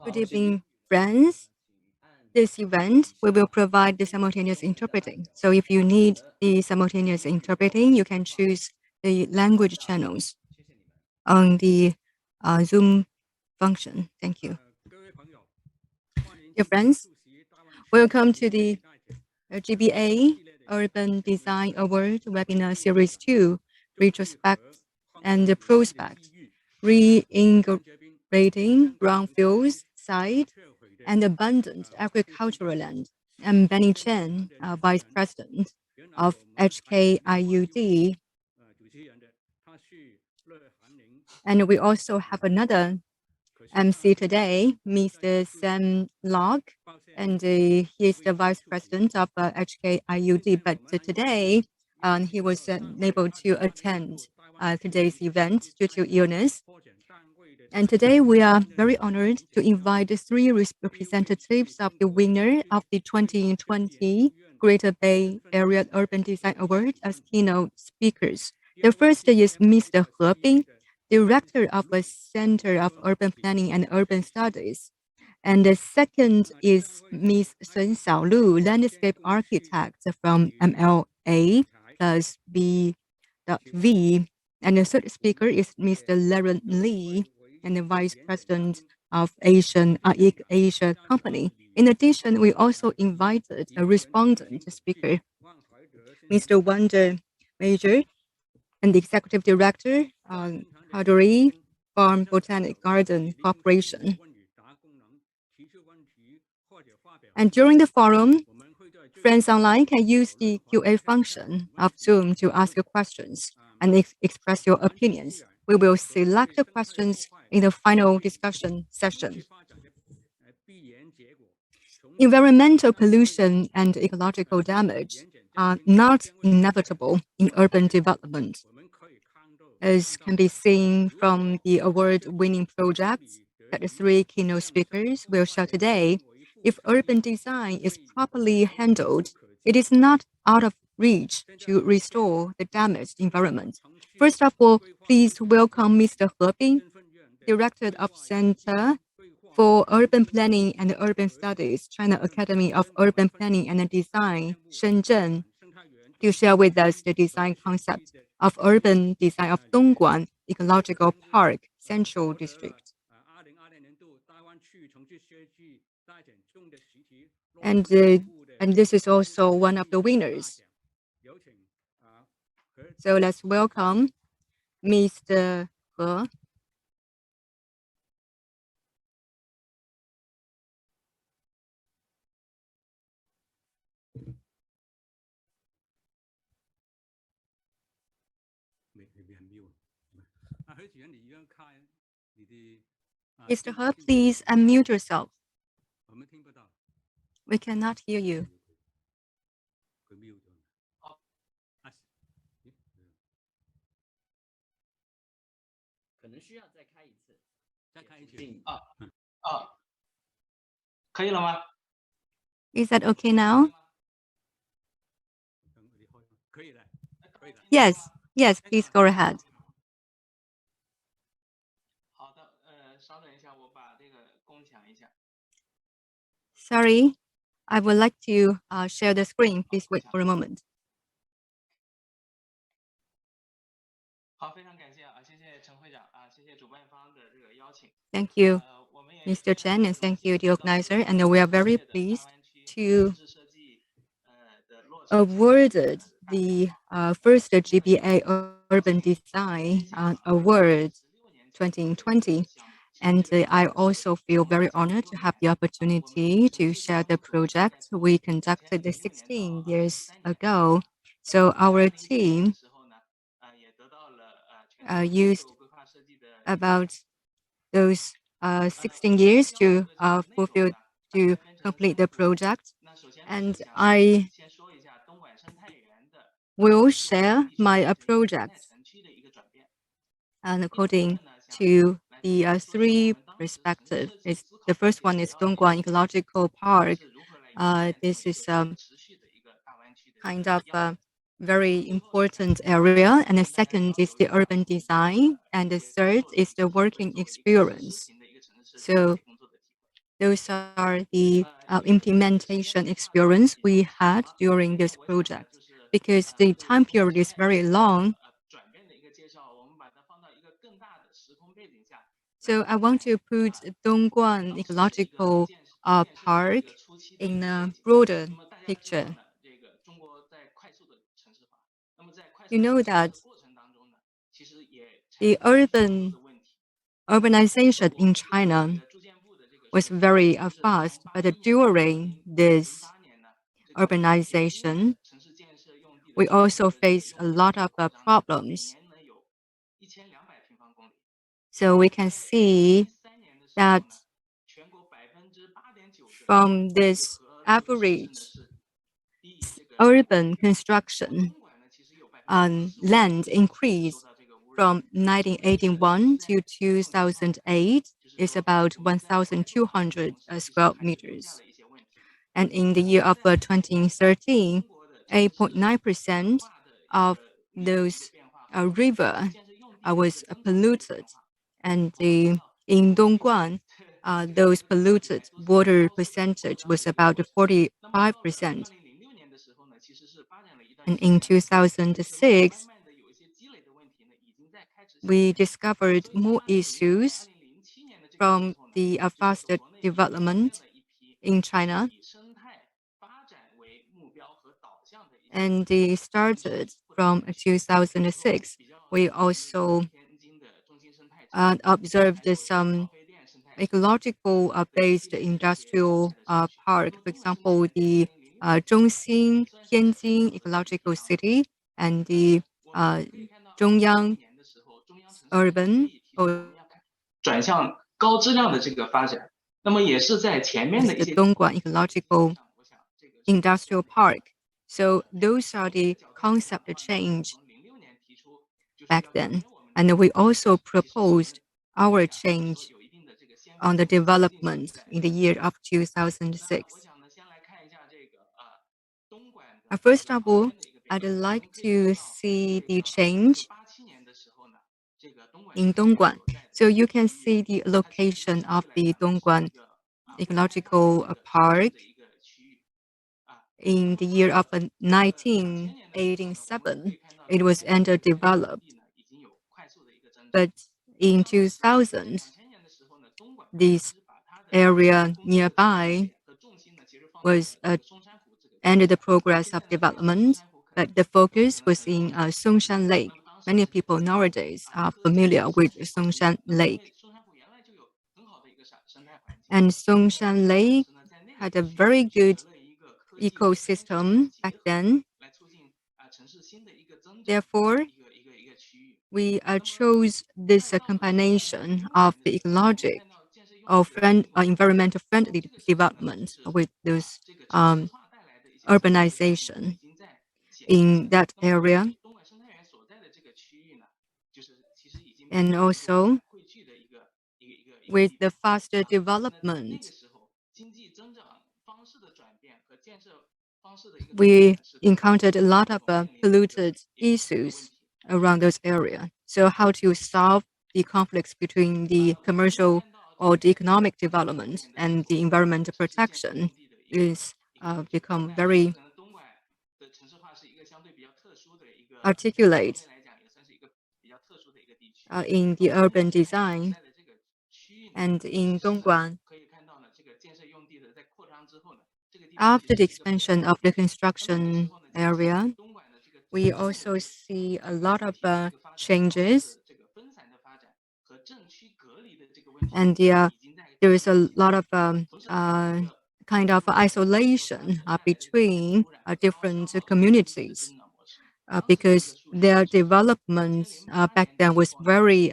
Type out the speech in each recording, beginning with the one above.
Good evening, friends. This event, we will provide the simultaneous interpreting. So if you need the simultaneous interpreting, you can choose the language channels on the Zoom function. Thank you. Dear friends, welcome to the GBA Urban Design Award Webinar Series 2, Retrospect and Prospect, Reinvigorating Brownfields Site and Abundant Agricultural Land. I'm Benny Chen, Vice President of HKIUD. And we also have another MC today, Mr. Sam Locke, and he is the Vice President of HKIUD. But today, he was unable to attend today's event due to illness. And today we are very honored to invite the three representatives of the winner of the 2020 Greater Bay Area Urban Design Award as keynote speakers. The first is Mr. He Bing, Director of the Center of Urban Planning and Urban Studies. And the second is Ms. Sun Xiaolu, Landscape Architect from MLA plus B.V. And the third speaker is Mr. Laren Lee, and the Vice President of Asia Company. In addition, we also invited a respondent speaker, Mr. Wonder Meijer, and the Executive Director, Kaduri Farm Botanic Garden Corporation. And during the forum, friends online can use the QA function of Zoom to ask questions and express your opinions. We will select the questions in the final discussion session. Environmental pollution and ecological damage are not inevitable in urban development. As can be seen from the award-winning projects that the three keynote speakers will share today, if urban design is properly handled, it is not out of reach to restore the damaged environment. First of all, please welcome Mr. He Bing, Director of Center for Urban Planning and Urban Studies, China Academy of Urban Planning and Design, Shenzhen, to share with us the design concept of urban design of Dongguan Ecological Park, Central District. And this is also one of the winners. So let's welcome Mr. He. Mr. He, please unmute yourself. We cannot hear you. Is that okay now? Yes, yes, please go ahead. Sorry, I would like to share the screen. Please wait for a moment. Thank you, Mr. Chen, and thank you, the organizer. And we are very pleased to awarded the first GBA Urban Design Award 2020. And I also feel very honored to have the opportunity to share the project we conducted 16 years ago. So our team used about those 16 years to complete the project. And I will share my projects and according to the three perspectives. The first one is Dongguan Ecological Park. This is kind of a very important area. And the second is the urban design. And the third is the working experience. So Those are the implementation experience we had during this project. Because the time period is very long, so I want to put Dongguan Ecological Park in a broader picture. You know that the urbanization in China was very fast, but during this urbanization, we also face a lot of problems. So we can see that from this average urban construction, land increase from 1981 to 2008 is about 1,200 square meters. And in the year of 2013, 8.9% of those river was polluted. And in Dongguan, those polluted water percentage was about 45%. And in 2006, we discovered more issues from the faster development in China. And they started from 2006. We also observed some ecological based industrial park, for example, the Zhongxin, Tianjin Ecological City and the Zhongyang Urban or the Dongguan Ecological Industrial Park. So those are the concept change back then. And we also proposed our change on the development in the year of 2006. First of all, I'd like to see the change in Dongguan. So you can see the location of the Dongguan Ecological Park in the year of 1987. It was underdeveloped. But in 2000, this area nearby was under the progress of development, but the focus was in Songshan Lake. Many people nowadays are familiar with Songshan Lake. And Songshan Lake had a very good ecosystem back then. Therefore, we chose this combination of the ecologic or environmental friendly development with this urbanization in that area. And also, with the faster development, we encountered a lot of polluted issues around those areas. So how to solve the conflicts between the commercial or the economic development and the environmental protection is become very articulate in the urban design. And in Dongguan, after the expansion of the construction area, we also see a lot of changes. And there is a lot of kind of isolation between different communities because their development back then was very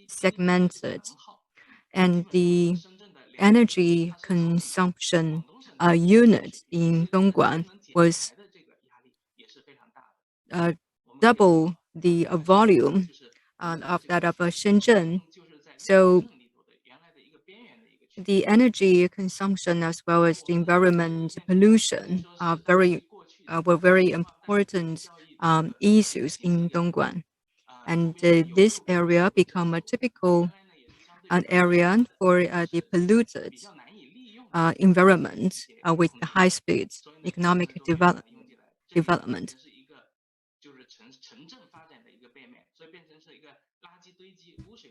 segmented. And the energy consumption unit in Dongguan was double the volume of that of Shenzhen. So the energy consumption as well as the environment pollution were very important issues in Dongguan. And this area become a typical an area for the polluted environment with the high speed economic development.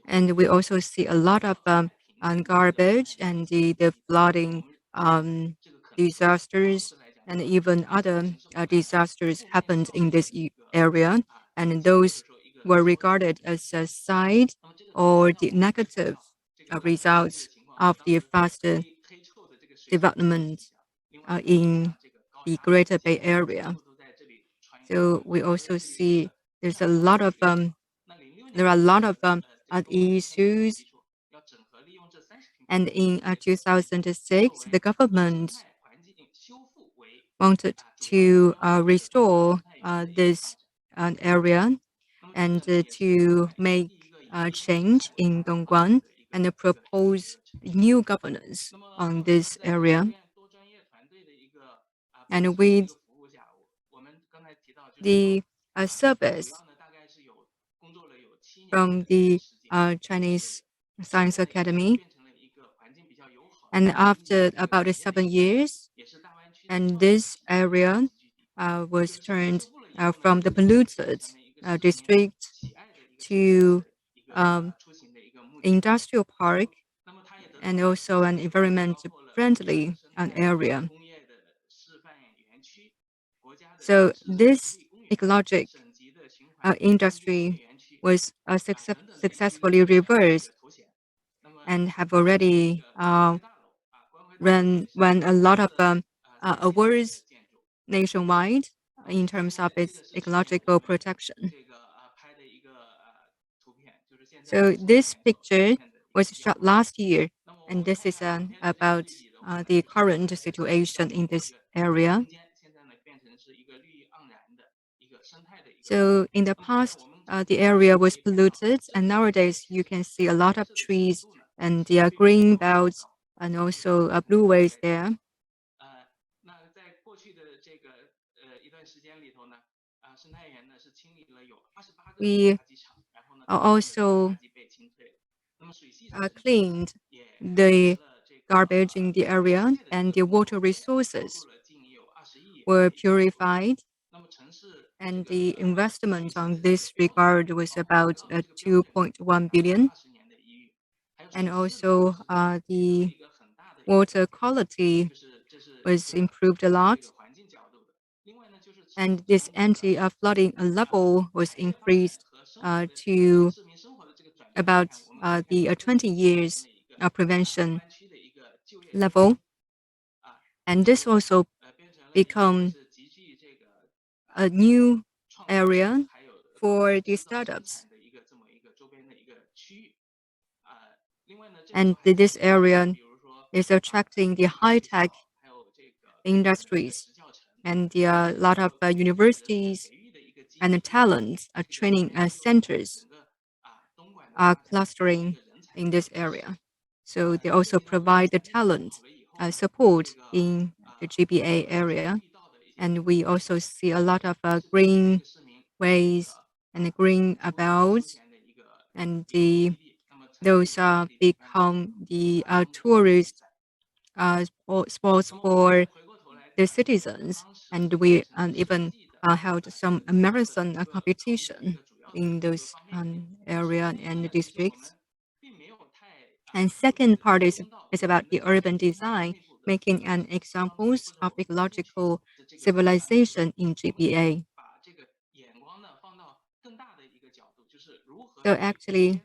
And we also see a lot of garbage and the flooding disasters and even other disasters happened in this area. And those were regarded as a side or the negative results of the faster development in the Greater Bay Area. So we also see there's a lot of there are a lot of issues. And in 2006, the government wanted to restore this area and to make change in Dongguan and propose new governance on this area. And with the service from the Chinese Science Academy, and after about 7 years, and this area was turned from the polluted district to industrial park and also an environment friendly area. So this ecologic industry was successfully reversed and have already won a lot of awards nationwide in terms of its ecological protection. So this picture was shot last year, and this is about the current situation in this area. So in the past, the area was polluted, and nowadays you can see a lot of trees and the green belts and also blueways there. We also cleaned the garbage in the area, and the water resources were purified. And the investment on this regard was about 2.1 billion. And also the water quality was improved a lot. And this anti-flooding level was increased to about the 20 years prevention level. And this also become a new area for the startups. And this area is attracting the high-tech industries, and there are a lot of universities and talent training centers are clustering in this area. So they also provide the talent support in the GBA area. And we also see a lot of green ways and green belts, and those become the tourist spots for the citizens. And we even held some marathon competition in those area and districts. And second part is about the urban design, making an examples of ecological civilization in GBA. So actually,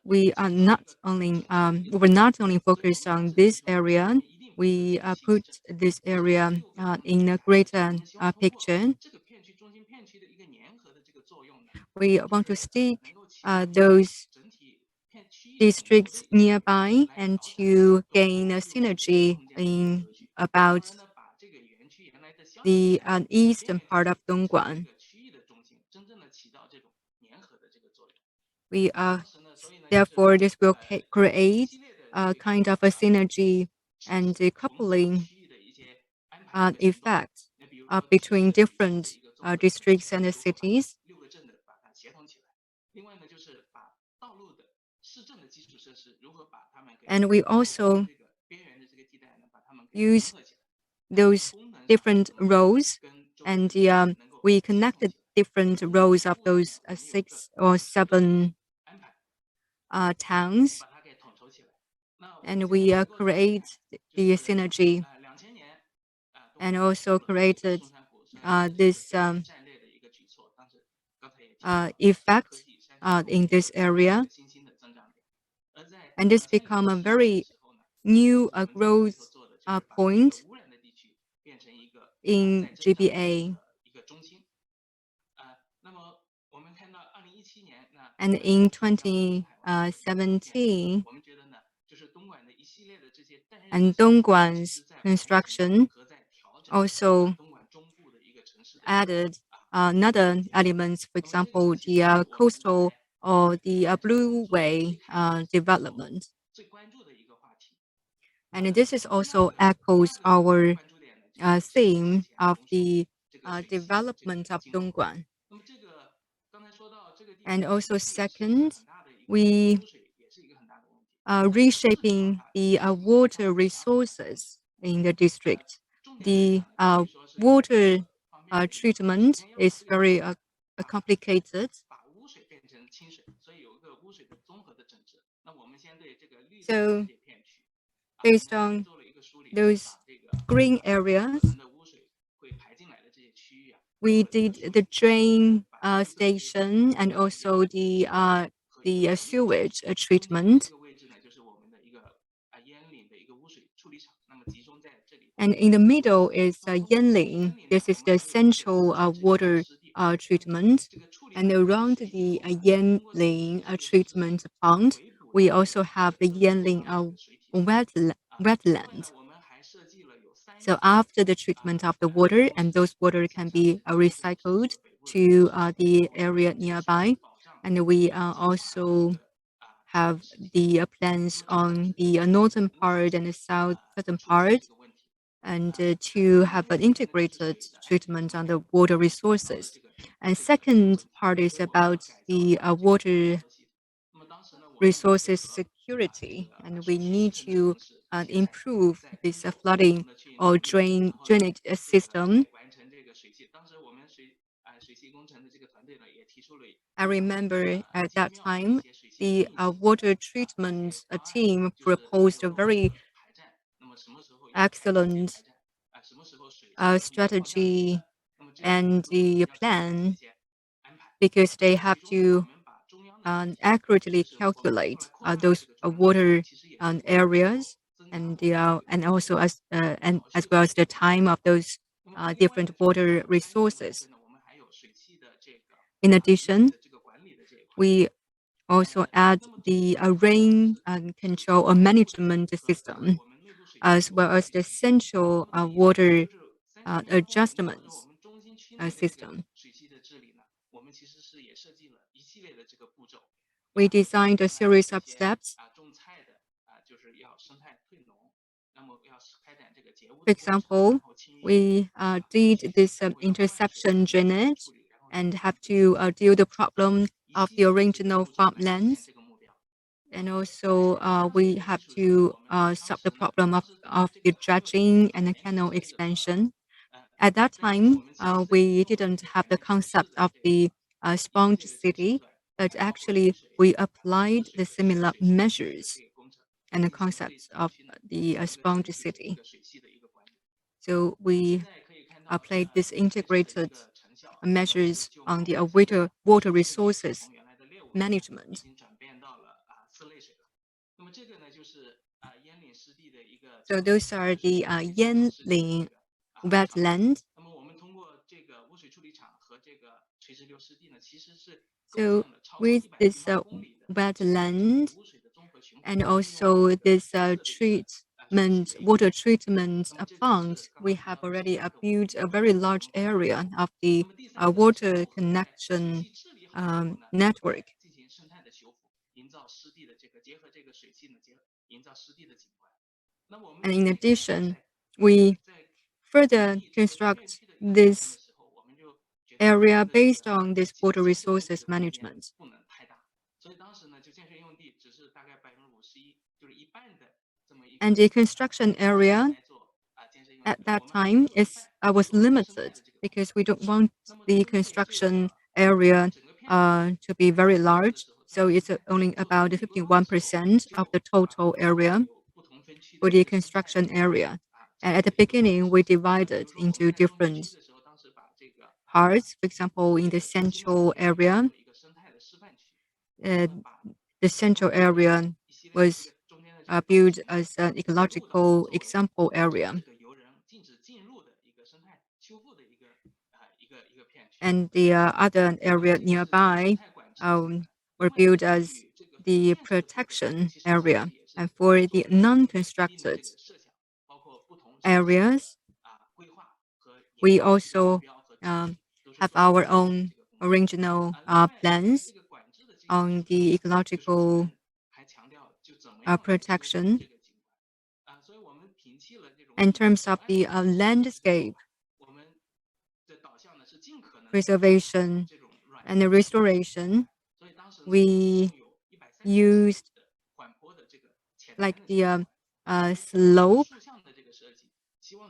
we were not only focused on this area. We put this area in a greater picture. We want to stick those districts nearby and to gain a synergy in about the eastern part of Dongguan. We therefore this will create a kind of a synergy and a coupling effect between different districts and cities. And we also use those different rows, and we connected different rows of those 6 or 7 towns, and we create the synergy, and also created this effect in this area, and this become a very new growth point in GBA. And in 2017, and Dongguan's construction also added another elements, for example, the coastal or the Blueway development. And this is also echoes our theme of the development of Dongguan. And also second, we reshaping the water resources in the district. The water treatment is very complicated. So based on those green areas, we did the drain station and also the sewage treatment. And in the middle is Yanling. This is the central water treatment. And around the Yanling treatment pond, we also have the Yanling wetland. So after the treatment of the water, and those water can be recycled to the area nearby. And we also have the plans on the northern part and the southern part, and to have an integrated treatment on the water resources. And second part is about the water resources security, and we need to improve this flooding or drainage system. I remember at that time, the water treatment team proposed a very excellent strategy and the plan, because they have to accurately calculate those water areas, and also as well as the time of those different water resources. In addition, we also add the rain control or management system, as well as the central water adjustments system. We designed a series of steps. For example, we did this interception drainage and have to deal the problem of the original farmlands. And also we have to solve the problem of the dredging and the canal expansion. At that time, we didn't have the concept of the sponge city, but actually we applied the similar measures and the concepts of the sponge city. So we applied this integrated measures on the water resources management. So those are the Yanling wetland. So with this wetland and also this water treatment plant, we have already built a very large area of the water connection network. And in addition, we further construct this area based on this water resources management. And the construction area at that time was limited because we don't want the construction area to be very large. So it's only about 51% of the total area for the construction area. And at the beginning, we divided into different parts. For example, in the central area, uh, the central area was built as an ecological example area. And the other area nearby were built as the protection area. And for the non-constructed areas, we also um, have our own original plans on the ecological protection. In terms of the landscape preservation and the restoration, we used like the slope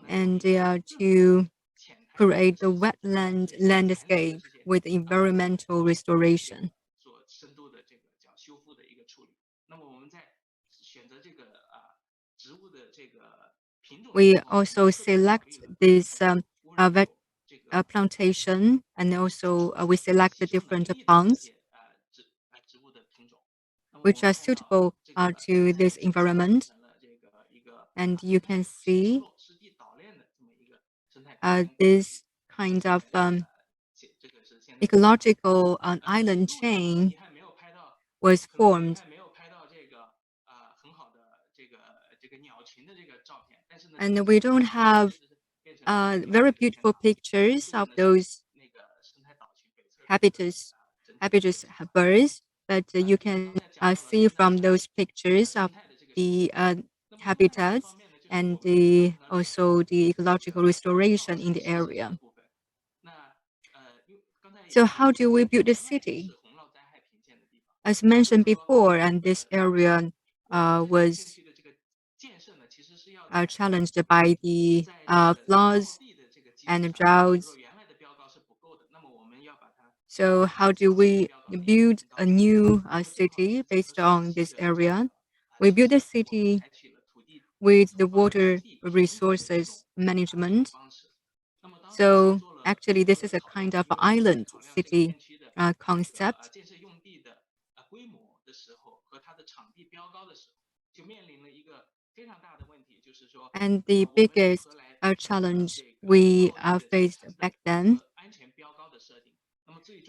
and to create the wetland landscape with environmental restoration. We also select this plantation, and also we select the different plants which are suitable to this environment. And you can see this kind of ecological island chain was formed. And we don't have very beautiful pictures of those habitus birds, but you can see from those pictures of the habitats and also the ecological restoration in the area. So how do we build a city? As mentioned before, and this area was challenged by the floods and droughts. So how do we build a new city based on this area? We build a city with the water resources management. So actually, this is a kind of island city concept. And the biggest challenge we faced back then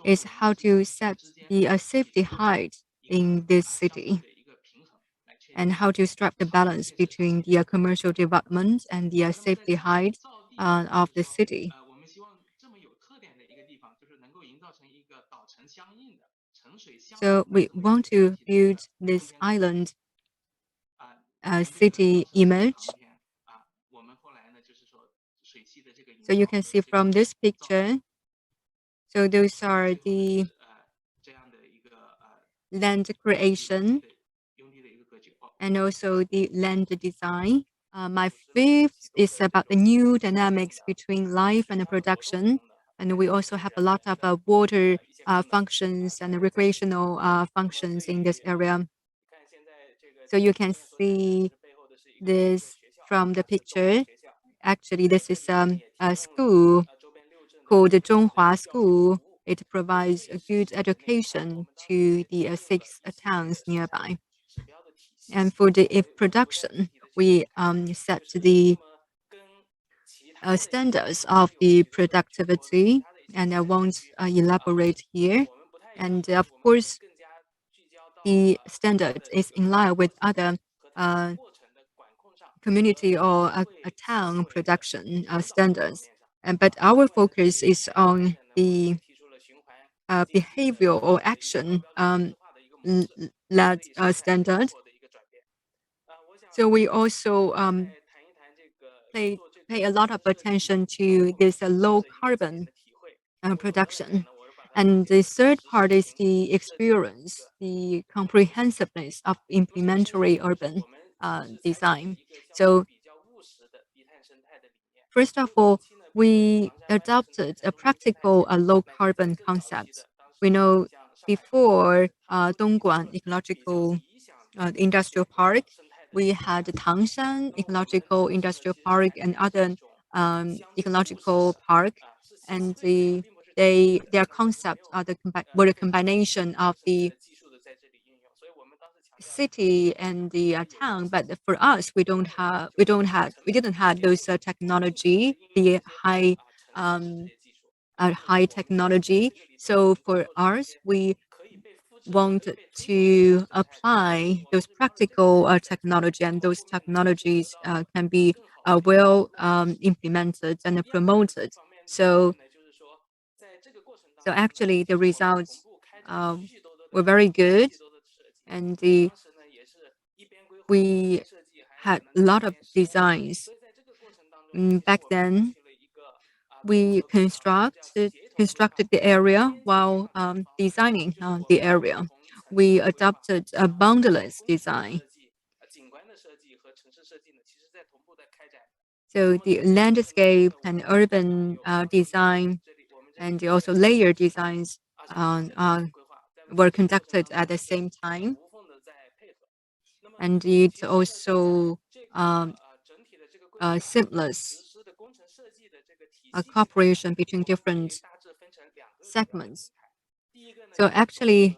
is how to set the safety height in this city and how to strike the balance between the commercial development and the safety height of the city. So we want to build this island city image. So you can see from this picture, so those are the land creation and also the land design. My fifth is about the new dynamics between life and production. And we also have a lot of water functions and recreational functions in this area. So you can see this from the picture. Actually, this is a school called Zhonghua School. It provides a good education to the six towns nearby. And for the production, we set the standards of the productivity, and I won't elaborate here. And of course, the standard is in line with other community or a town production standards. But our focus is on the behavior or action led standard. So we also pay a lot of attention to this low carbon production. And the third part is the experience, the comprehensiveness of implementary urban design. So first of all, we adopted a practical low carbon concept. We know before Dongguan Ecological Industrial Park, we had Tangshan Ecological Industrial Park and other ecological park, and their concepts are were the combination of the city and the town. But for us, we didn't have those technology, the high technology. So for us, we want to apply those practical technology, and those technologies can be well implemented and promoted. So, so actually, the results were very good, and we had a lot of designs. Back then, we constructed the area while designing the area. We adopted a boundaryless design. So the landscape and urban design and also layer designs were conducted at the same time. And it also seamless cooperation between different segments. So actually,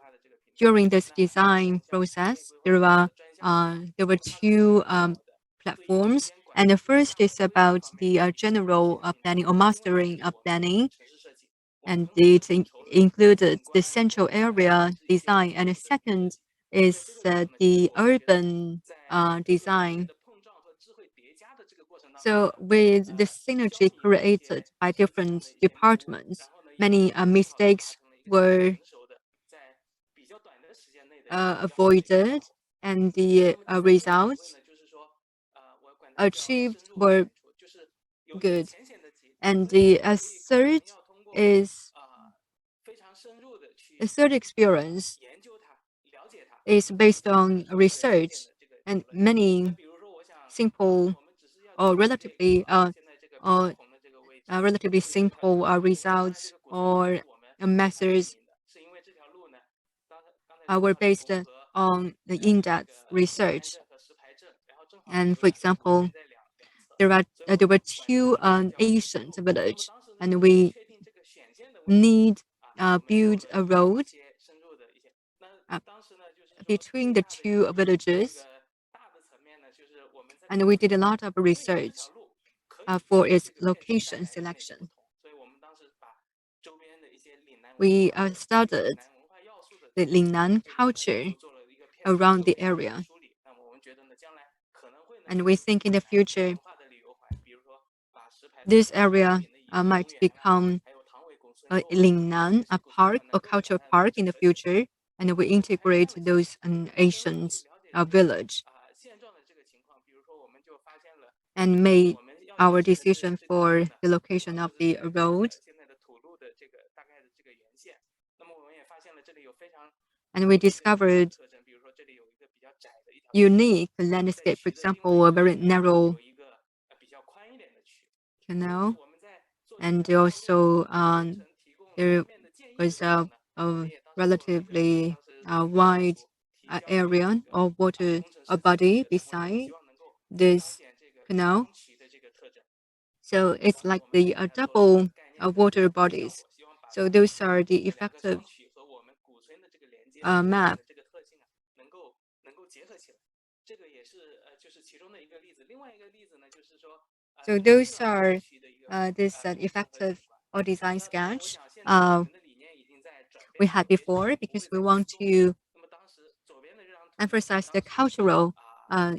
during this design process, there were two platforms, and the first is about the general planning or mastering of planning, and included the central area design, and the second is the urban design. So with the synergy created by different departments, many mistakes were avoided, and the results achieved were good. And the is a third experience is based on research and many simple or or relatively simple results or methods were based on the in-depth research. And for example, there were two ancient village, and we need build a road uh, between the two villages, and we did a lot of research for its location selection. We studied the Lingnan culture around the area, and we think in the future this area might become a Lingnan, a park, a cultural park in the future, and we integrate those ancient village and made our decision for the location of the road. And we discovered unique landscape, for example, a very narrow canal, and also there was a relatively wide area or water body beside this canal. So it's like the double water bodies. So those are the effective map. So those are this effective or design sketch we had before, because we want to emphasize the cultural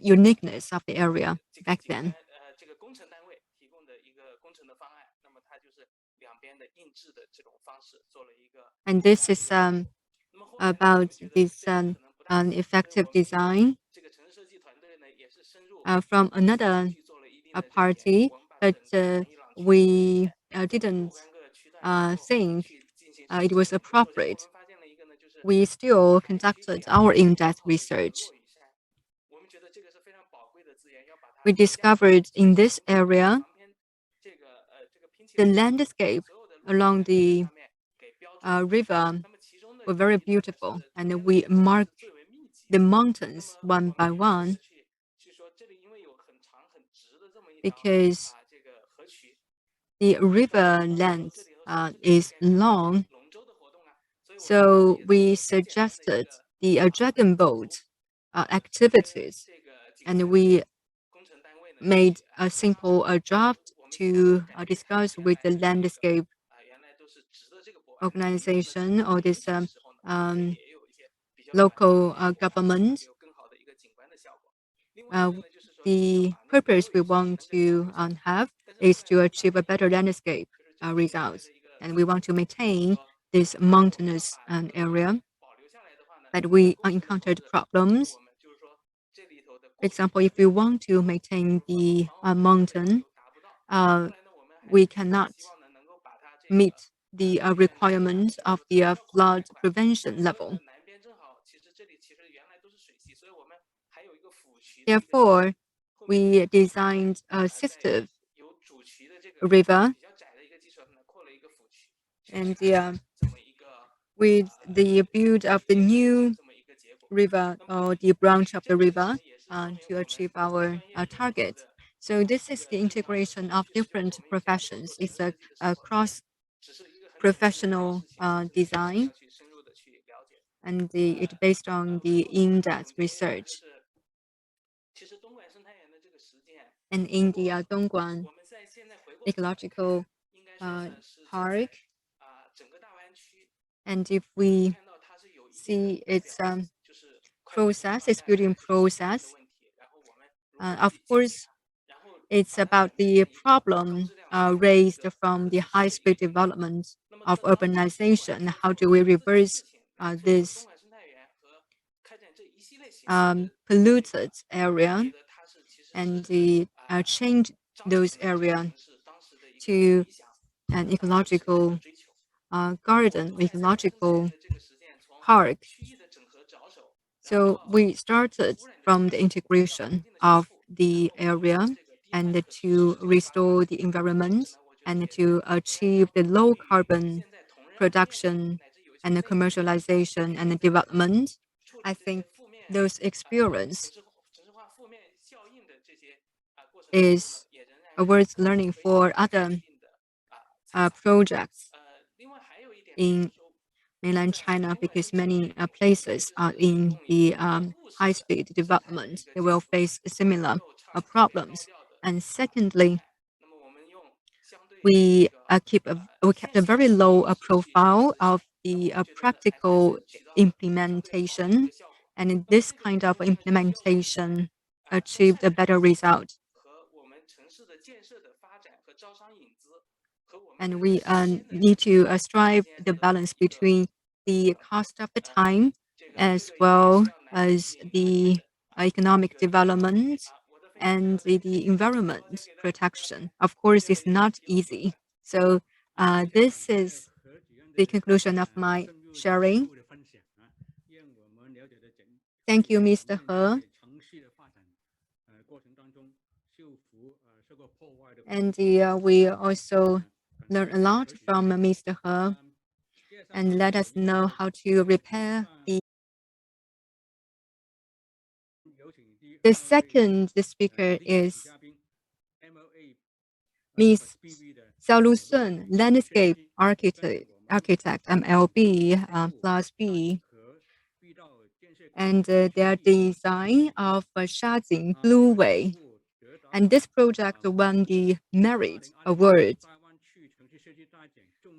uniqueness of the area back then. And this is about this effective design from another party, but we didn't think it was appropriate, we still conducted our in-depth research. We discovered in this area the landscape along the river were very beautiful, and we marked the mountains one by one because the river length is long. So we suggested the dragon boat activities, and we made a simple draft to discuss with the landscape organization or this local government. The purpose we want to have is to achieve a better landscape results, and we want to maintain this mountainous area. But we encountered problems. For example, if we want to maintain the mountain, we cannot meet the requirements of the flood prevention level. Therefore, we designed a assistive river, and with the build of the new river or the branch of the river to achieve our target. So this is the integration of different professions. It's a cross-professional design, and it's based on the in-depth research. And in the Dongguan Ecological Park, and if we see its process, its building process, of course, it's about the problem raised from the high-speed development of urbanization. How do we reverse this polluted area and change those areas to an ecological garden, ecological park? So we started from the integration of the area and to restore the environment and to achieve the low carbon production and the commercialization and the development. I think those experience is worth learning for other projects in mainland China, because many places are in the high-speed development. They will face similar problems. And secondly, we kept a very low profile of the practical implementation, and in this kind of implementation achieved a better result. And we need to strive the balance between the cost of the time as well as the economic development and the environment protection. Of course, it's not easy. So this is the conclusion of my sharing. Thank you, Mr. He. And we also learn a lot from Mr. He, and let us know how to repair the second speaker is Ms. Xiaolu Sun, landscape architect MLB plus B, and their design of Shajing Blueway. And this project won the Merit Award.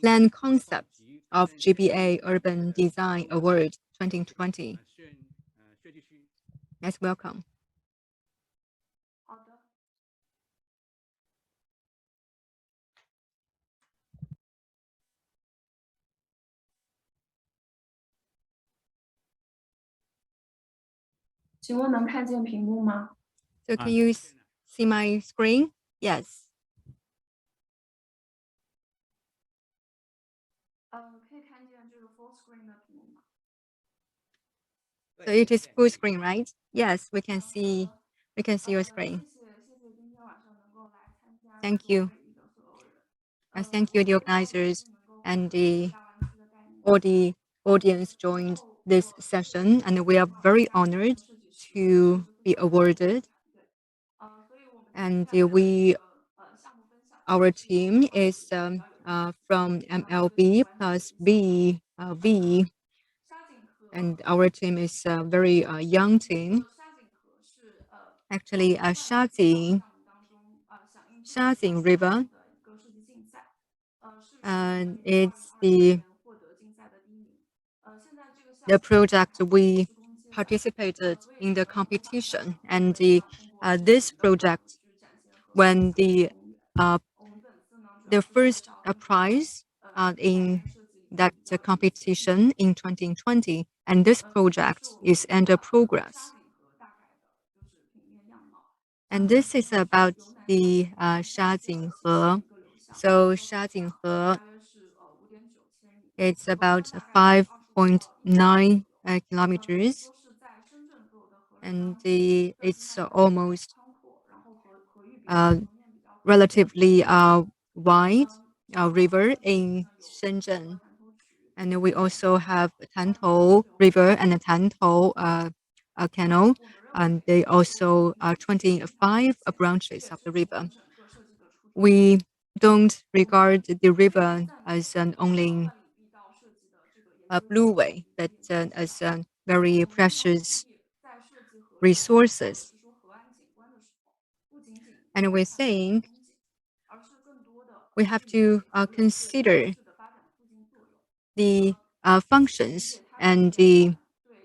Plan Concept of GBA Urban Design Award 2020. Let's welcome. So can you see my screen? Yes. So it is full screen, right? Yes, we can see. We can see your screen. 谢谢今天晚上能够来参加 Thank you. 会议的所有人。Thank you, the 我非常高 organizers 兴能够 and 分享大湾区的概念。all the audience 之 joined 后，this 我是 session, and we are 考虑 very 下一步 honored 的设计师和 to 设置负 be 责人的这个 awarded. 团队。所以我们今 And 天的这 we, 个项目分享其 our 实是一个 team 2对1 is 的比较有意思， from 非常值得去 MLB 关注的 plus 一个项目。V, 沙井河 and our team is a very young 这 team. 个沙井河是Actually, 2020项目当中响应智能 Shajing 化项 River, 目的一个设计竞赛，是属于我们it's 2020年获得竞赛的第1名。现在这个项 the 目正 project 在开展 we 施工阶段， participated 所以 in 这 the 个我们打算 competition, 为 and 大家通过这个 this 我们的项目 project 去展现和分 when 享这个 the 公园。我们本次呢主要 the 是介 first 绍当地的 prize 生态 in 跟设计领域 that 比较有意思的地 competition in 2020, and this 方。这是 project 我们 is 这 under 个沙 progress. 井河大概的就是平面样貌。沙 And 井 this 河 is 呢是 about 由南向 the 北在单线的斜线 Shajing 的一个流向， So 流 Shajing 向大约是5.9千米， it's 河 about 宽大概是25到100米左 5.9 右。可以 kilometers, 说是在深圳所有的河流 and 当中的生 it's 态比较 almost 宽阔，然后河域比较层面比较宽的一个 relatively wide 这个 river 河流里 in 呢有 Shenzhen. 潭头渠， And we also have 它的 Tantou 支流 River and a Tantou Canal, 我们认 and 为 they 这个作为 also 我们 are 这次现场的体 25 现， 这 branches 也 of 是 the 我 river. 们整个设计的初衷。 We don't 我们 regard the 非常 river 赞同 as 这 an 个only 万里碧道设计的这个研 a 究 blue 基础 way, 以及 but 研究指 as 导。very 我们希望鼓 precious 励在设计河流或者 resources. 是说河岸景观的时候，不仅仅 And 要 we're 看它的 saying 风景，而是更多的 we 去 have 理 to 解河流对城 consider 市的发展的促进作用， the 理 理 functions 解它的 and 影响 the 对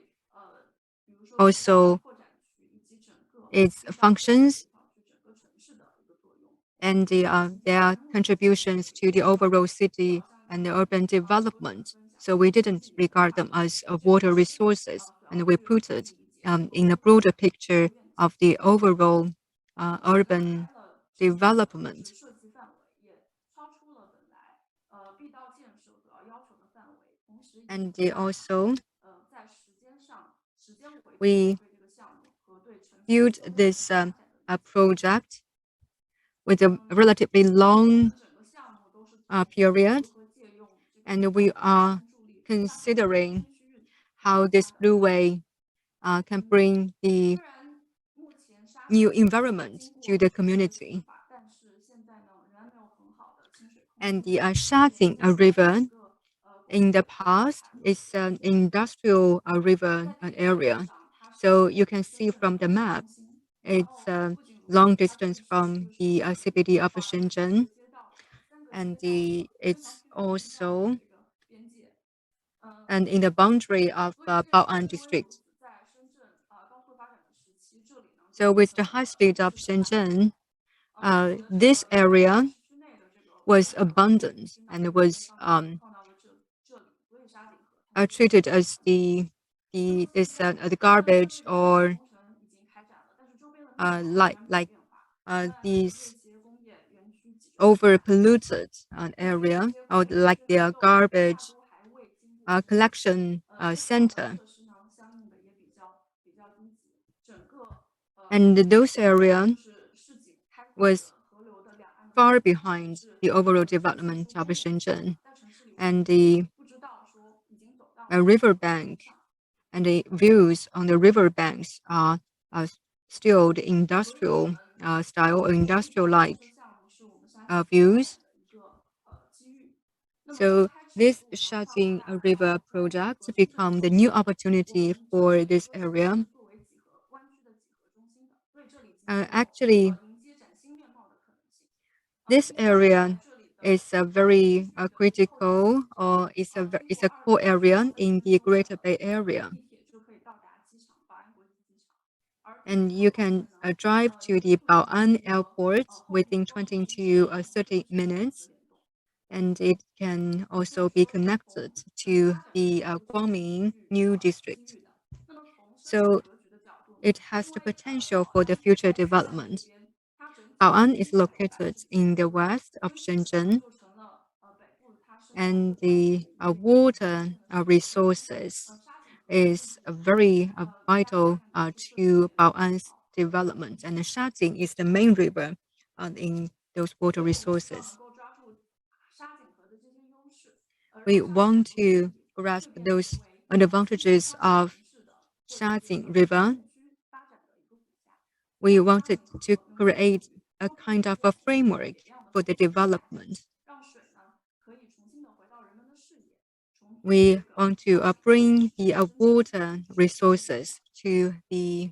比如说地下 also 扩展区以及整个 its 地下自然 functions 配套区整个城市的一个作用。 and 这是今 their 天目前项目 contributions to the 非常 overall 早 city 上 and the 跟 urban 所有人 development. 分享 So we 这 didn't 几年 regard 下 them 来 as 这 water 个市 resources, 所要 and we 去 put 去 it 理解和 in a 规划 broader 的一个 picture 愿景。 of the overall 我们打 urban 开了整个就 development. 是设计范围，也超出了本来必道建设所要要求的范围，同时也 And 加大 also 在时间上时间维度上 we 对这个项目和对城市 built 未来 this 发展的理 a 解。 project with a relatively 我 long 们整个项目都是从 period, 如何借用这个 and 地 we 下的 are 支撑助力，加强中 considering 心区域 how 的 this 发展。 blueway can bring the 虽然目前沙井 new 河 environment 经 to 过 the 全面 community. 净化，但是现在呢仍然没有很好的清水控 And 制。 the 这也 Shajing 影响了 River 整个公 in the 园的 past 排水 is an industrial river 在地理位置 area. 上，它是 So 属 you 于 can 深 see 圳的 from the 海事 map, 中心。然 it's 后 a 不仅如 long 此，它这 distance 里是一 from 个设 the 计 CBD of 把4 Shenzhen. 个街道3个 And 街道非 it's 常具体地定在了 also 这个边界。and in the boundary of 所以这也是 Bao'an 因为如 district. 此，在深圳高速发展的时期，这里呢就 So 变 with 成 the 了 high speed of 城市的大本营。 Shenzhen, 我指的这 this 个在 area 市区内的这个 was 公园 abundant 领 and 导 was 放到了这里，所以沙井河它就 treated as the 那么 this 现在 the 虽然说 garbage 这个现场 or 工程已经开展了，但是周边的面貌仍然 like 没有 like 变化，仍然是这 these 些工业园区集中地带。 over polluted 对于这 area 些 or 工业园 like 区的 their 受理，大 garbage 多还未经过这个 collection 现场的 center. 设施呢，相应的也比较低级。整个And those 就 area 是市井开阔 was 的河流的两岸的 far 面貌，也 behind 是 the overall 最先 development 出 of 公园的时候， Shenzhen, 在城市里我 and 们 the 不知道说已经走到了 riverbank 上。 and the views on the riverbanks are still the 所以我 industrial 们 style or 这个地表工 industrial-like 程项目是我们沙井河发 views. 展的一个机遇。那么刚 So 开始 this 我们跨过 Shajing 大海， River 在 project 和深圳的 become the 中 new 间， 我 opportunity 们整 for 个 this 设计师 area. 是作为几何湾区的几何中心的，所以这里即将有 Actually, 迎接崭新面貌的可能性。 this 今天我们 area 来这里的 is a 地 very 区的以后的 critical 行程， or通 it's 过 a core 2个小 area 时 in 30 分 the 钟 Greater 的 Bay Area. 地铁就可以到达机场宝安国际机场。而地 And 铁 you 的路 can 线呢， drive 也 to 会 the 促进 Bao'an 和 airport 后面 within 高铁 20 支持 to 的城 30 市的一 minutes, 个联动。and it can 那么 also be 说 connected 从 to 发展的 the 角度，这是具 Guangming 有 new 机 district. 遇的。那么从生态 So 格局的角度呢， it 因 has the 为 potential 宝 for the 安 future 在西南这 development. 边，它整体 Bao'an 面 is 积下面 located 是 in the 7%， west of 因此呢 Shenzhen, 就成了北部它生态 and 最关键 the 的一个 water 关键的生态区。 resources 沙井 is a very vital to Bao'an's development, and Shajing is the main river in those water 对，我们希望能 resources. 够抓住沙井河的这些优势，让 We 沙井 want 河可 to 以 grasp 顺便成 those 为新兴 advantages 发展 of 城市的或者是一 Shajing 个核心 River. 片区发展的一个骨架。We 让沙 wanted 井 to 河能够 create 以 a 多变 kind 的 of a 做法，用 framework 铁量的 for 方 the 式去带水，development. 让水呢可以重新的回到人们的视野，从这 We 个 want to 小水沟 bring 变 the 成深层的 water 水系统的 resources to the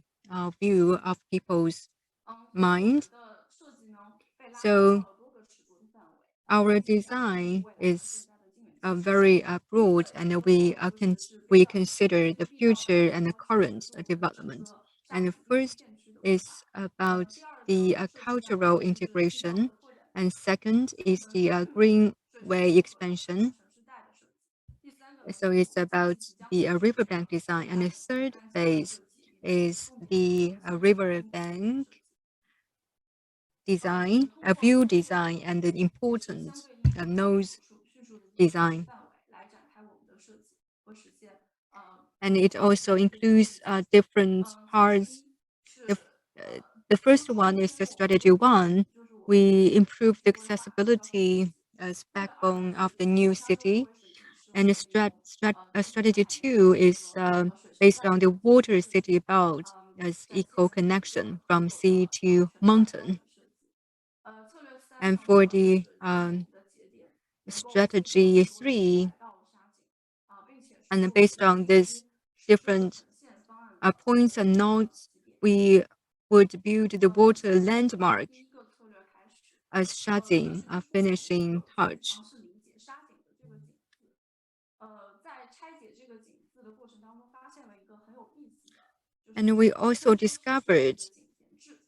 view of people's 所以我 mind. 们的设计呢被拉伸 So 到了多个尺度的范围， our 尽量实现 design 未来的更 is 加的近远近视。 very broad, 这 and 个范 we 围尤其是给 we 到 consider 这个 the 地道的， future and 然 the 后去协 current 助我们整 development. 个沙 And 井地质 first 片区的规 is 划。about 第二 the 个设计呢 cultural 是地道 integration, 的拓展面， and second 我 is 们 the 最适 greenway 合的一个 expansion. 城市带的设计。第三个呢就 So 是我 it's 们近 about 期即将 the 会实施 riverbank 的更 design, and 加 the 的 third 干净的 phase 设计，以及 is 重点的 the 核心的公共设 riverbank 计。也 design, 是通 a 过 view 多个 design, and the 也是 important 相对应的 nose 叙述的这些设计 design. 范围来展开我们的设计和实现更 And it 好的 also 这个设 includes 计。different 建设 parts. 一 The, 是 uh, the 修 first 筑 one 公 is 共 the 网络， strategy one. 也就是我们的 We 这个城 improve 市 the 规划交通设 accessibility 计。as 那么二 backbone 呢 of 是 the new 沙洲周 city. 围水平是我 And 们利用土地 strategy 海绵的 two 这 is 个水生 based 态 on 的 the 基础 water 设计， city belt as 展现 eco 一个 connection 可 from 走的 sea to 全站标 mountain. 准设计。策略三 And 呢 for 就 the 是建设我们的节点，能够结合 strategy 很多人才 three, 来到了沙井，并且是 and 用一 based 个 on 垂直 this 实地的 different 呈现方案的 points 这 and 个 nodes, 起点。 we would build the 首 water 先从 landmark 第一个策略开始， as 核 Shajing 心 a 凸显的一 finishing 个处理 touch. 方式理解沙井的这个井字。在拆解这个井字的过程当中，发现了一个很有意思的，就是 And we also 特殊之处的 discovered 井田制。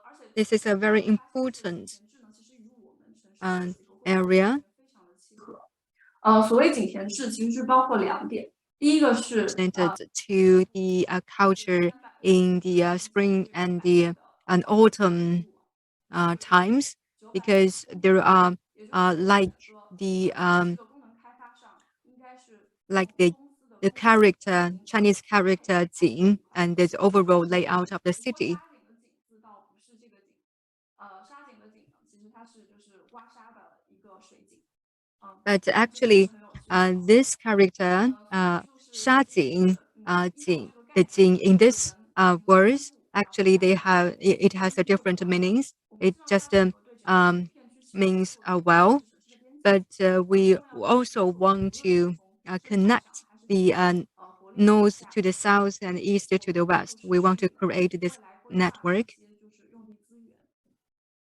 而且 this is a 这 very 样开放式的井 important 田制呢，其实与我们城市的水沟规划 area 非常的契合。所谓井田制其实是包括两点，第一个是 related to the culture in the spring and the and autumn times, because there are 也就是说， the 在这个功能开发上，应该是 like 公司的 the 公共 character Chinese character Jing and this overall layout of the 不过 city. 沙井的井字倒不是这个井，沙井的井呢，其实它是就是挖沙的一个水井。But 这个也是 actually, 很有趣的。 this character, 所以说是 Sha 解释 Jing, 依靠这个 the 概念， Jing in 一个 this 人进行 words, 登陆，然后 actually 下 they 井 have it has a 这个 different 过程。 meanings. 我们 It 希望 just 沙井河对整个片区视野 means 做的 well, 是城市的边界。 but we 重要的是 also 我们 want 无论是 to 从生态上 connect 还是 the 从活力地 north 下 to the 上， south and east 我 to 们 the 都会 west. 去 We 试 want to 未 create this 来规划的一 network. 些就是用地资源，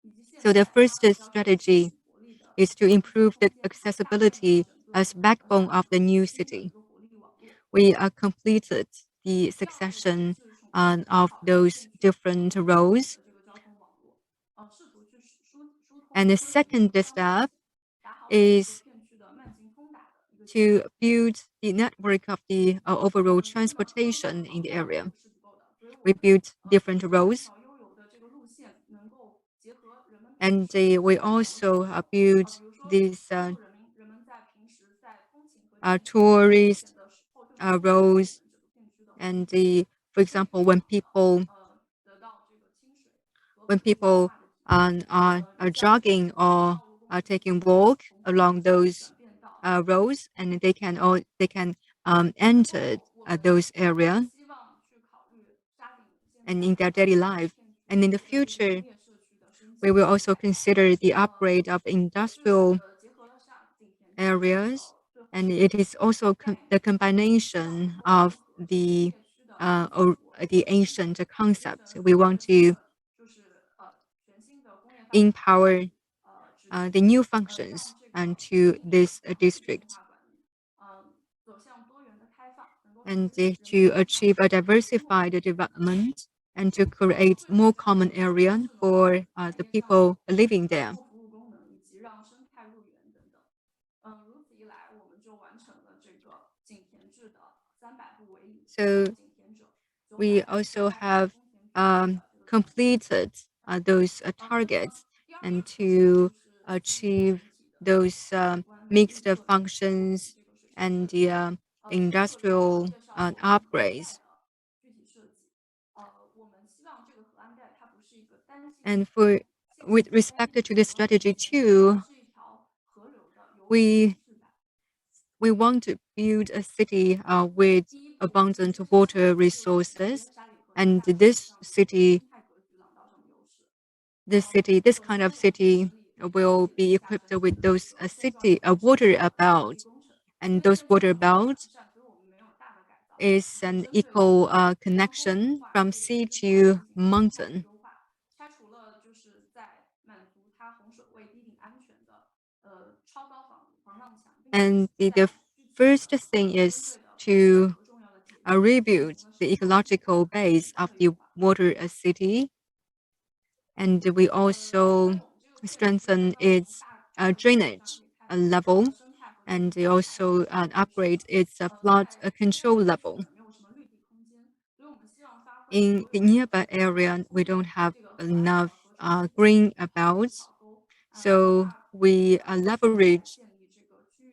以及现 So the 在 first 要求的是 strategy 吸活力的 is to 空 improve the 间，搭建了 accessibility 整个 as 沙 backbone 井 of the 河 new 新的一 city. 个活力网络。 We completed the 第二步呢， succession 是重新打 of 好这个 those 片区 different 公共 roads. 的这个交通网络，试图去疏通 And the 科技和 second 商业 step 打好整个 is 片区的慢行通达的一个节 to 点。 build the network of the overall 人工的观光 transportation 导 in the 向 area. 是不够的，所以我 We 们 built different 希望这 roads, 条悠游的这个路线能够结合人们平 and 时的 we 日常 also 感受。built 比如说 these 帮助人们在平时在通勤和进出这个路线 tourist 的时候，就能够感受我们 roads, 整个片区的活 and 力。 for example, 得到这个清水和 when 可见 people 化的体验。are 你像 jogging or 道路工 are 程 taking 计划 walk 从公路 along those 转变到 roads, and they can 最 enter 后我们 those area 希望去考虑沙井现 and 在 in their daily 这个 life. 片区 And in the 的这些 future, 工业社区的升 we 级 will also 改造。 consider the upgrade of 也是 industrial 结合了沙井田制 areas, 最后 and 是 it is also 概念， the 让 combination 能够 of 复合这些 the 片区的基础 the 和现代 ancient 形 concepts. 成 We 一个 want 新 to 的就是全新的工业发展区 empower 指引。 the new 让 functions 这 and 个 to 新 this 城市绿色 district, 化管理走向多元的开放，能够实 and 现人 to 们日常 achieve 生 a 活的共 diversified 同体验。 development, and to create 最 more 后将 common 整个城 area 市的 for 产 the 业项目 people living there. 做服务功能以及让生态入园等等。如此一来，我们就完成了这个井田制的300步为里， So 井田者 we 900 also 200 have 中田制的这个 completed those 那 targets, 第二个 and 特色就 to 是 achieve 整体的 those 景观的绿 mixed 色的 functions 这个水上 and 设计。the 最后主要是 industrial 介绍 upgrades. 具体设计。我们希望这个河岸带它不是一个单行 And 线 for 线 with 性分 respect 工 to the 和 strategy 连接，而 too, 是一条河流的有轨 we 式带。we want to build a city with 第一步， abundant 其实是 water 首先就是衔接 resources, 沙里河的 and 大势 this 上的这个 city, 生态格局廊道上的优势。this 首 kind 先 of 我们是 city 成立 will 长体 be 的下 equipped 沉 with 型的这 those 个现状 city 性的城 water 市的设计 about, 工程。因 and 为 those 深圳 water 呢是个 about 南站，所以我们没有大的改造， is 就 an 针对 eco 山沟绿 connection 化 from 这个 sea 规划 to 进行了动态的 mountain. 优化，拆除了就是在满足它洪水位低顶安全的超高防浪墙，并且 And 在 the 具体 first 的 thing 针 is 对的 to 和重要的节点 rebuild 进行了 the 深度性的 ecological 地 base 形 of 设计 the 优化。 water city. And we 在我 also 们这个会里可以 strengthen 看到，从 its 大图上 drainage 可以看到整 level, 个生态和 and 绿 also 化产生 upgrade 的 its 优势。flood 在中间 control 的地区 level. 呢没有什么绿地空间，所以我们希望发挥 In 所 the 有的 nearby 这个 area, 空 we 间， don't have 这个河岸 enough 和河床之间 green 进行排水 abouts, 草沟。另 so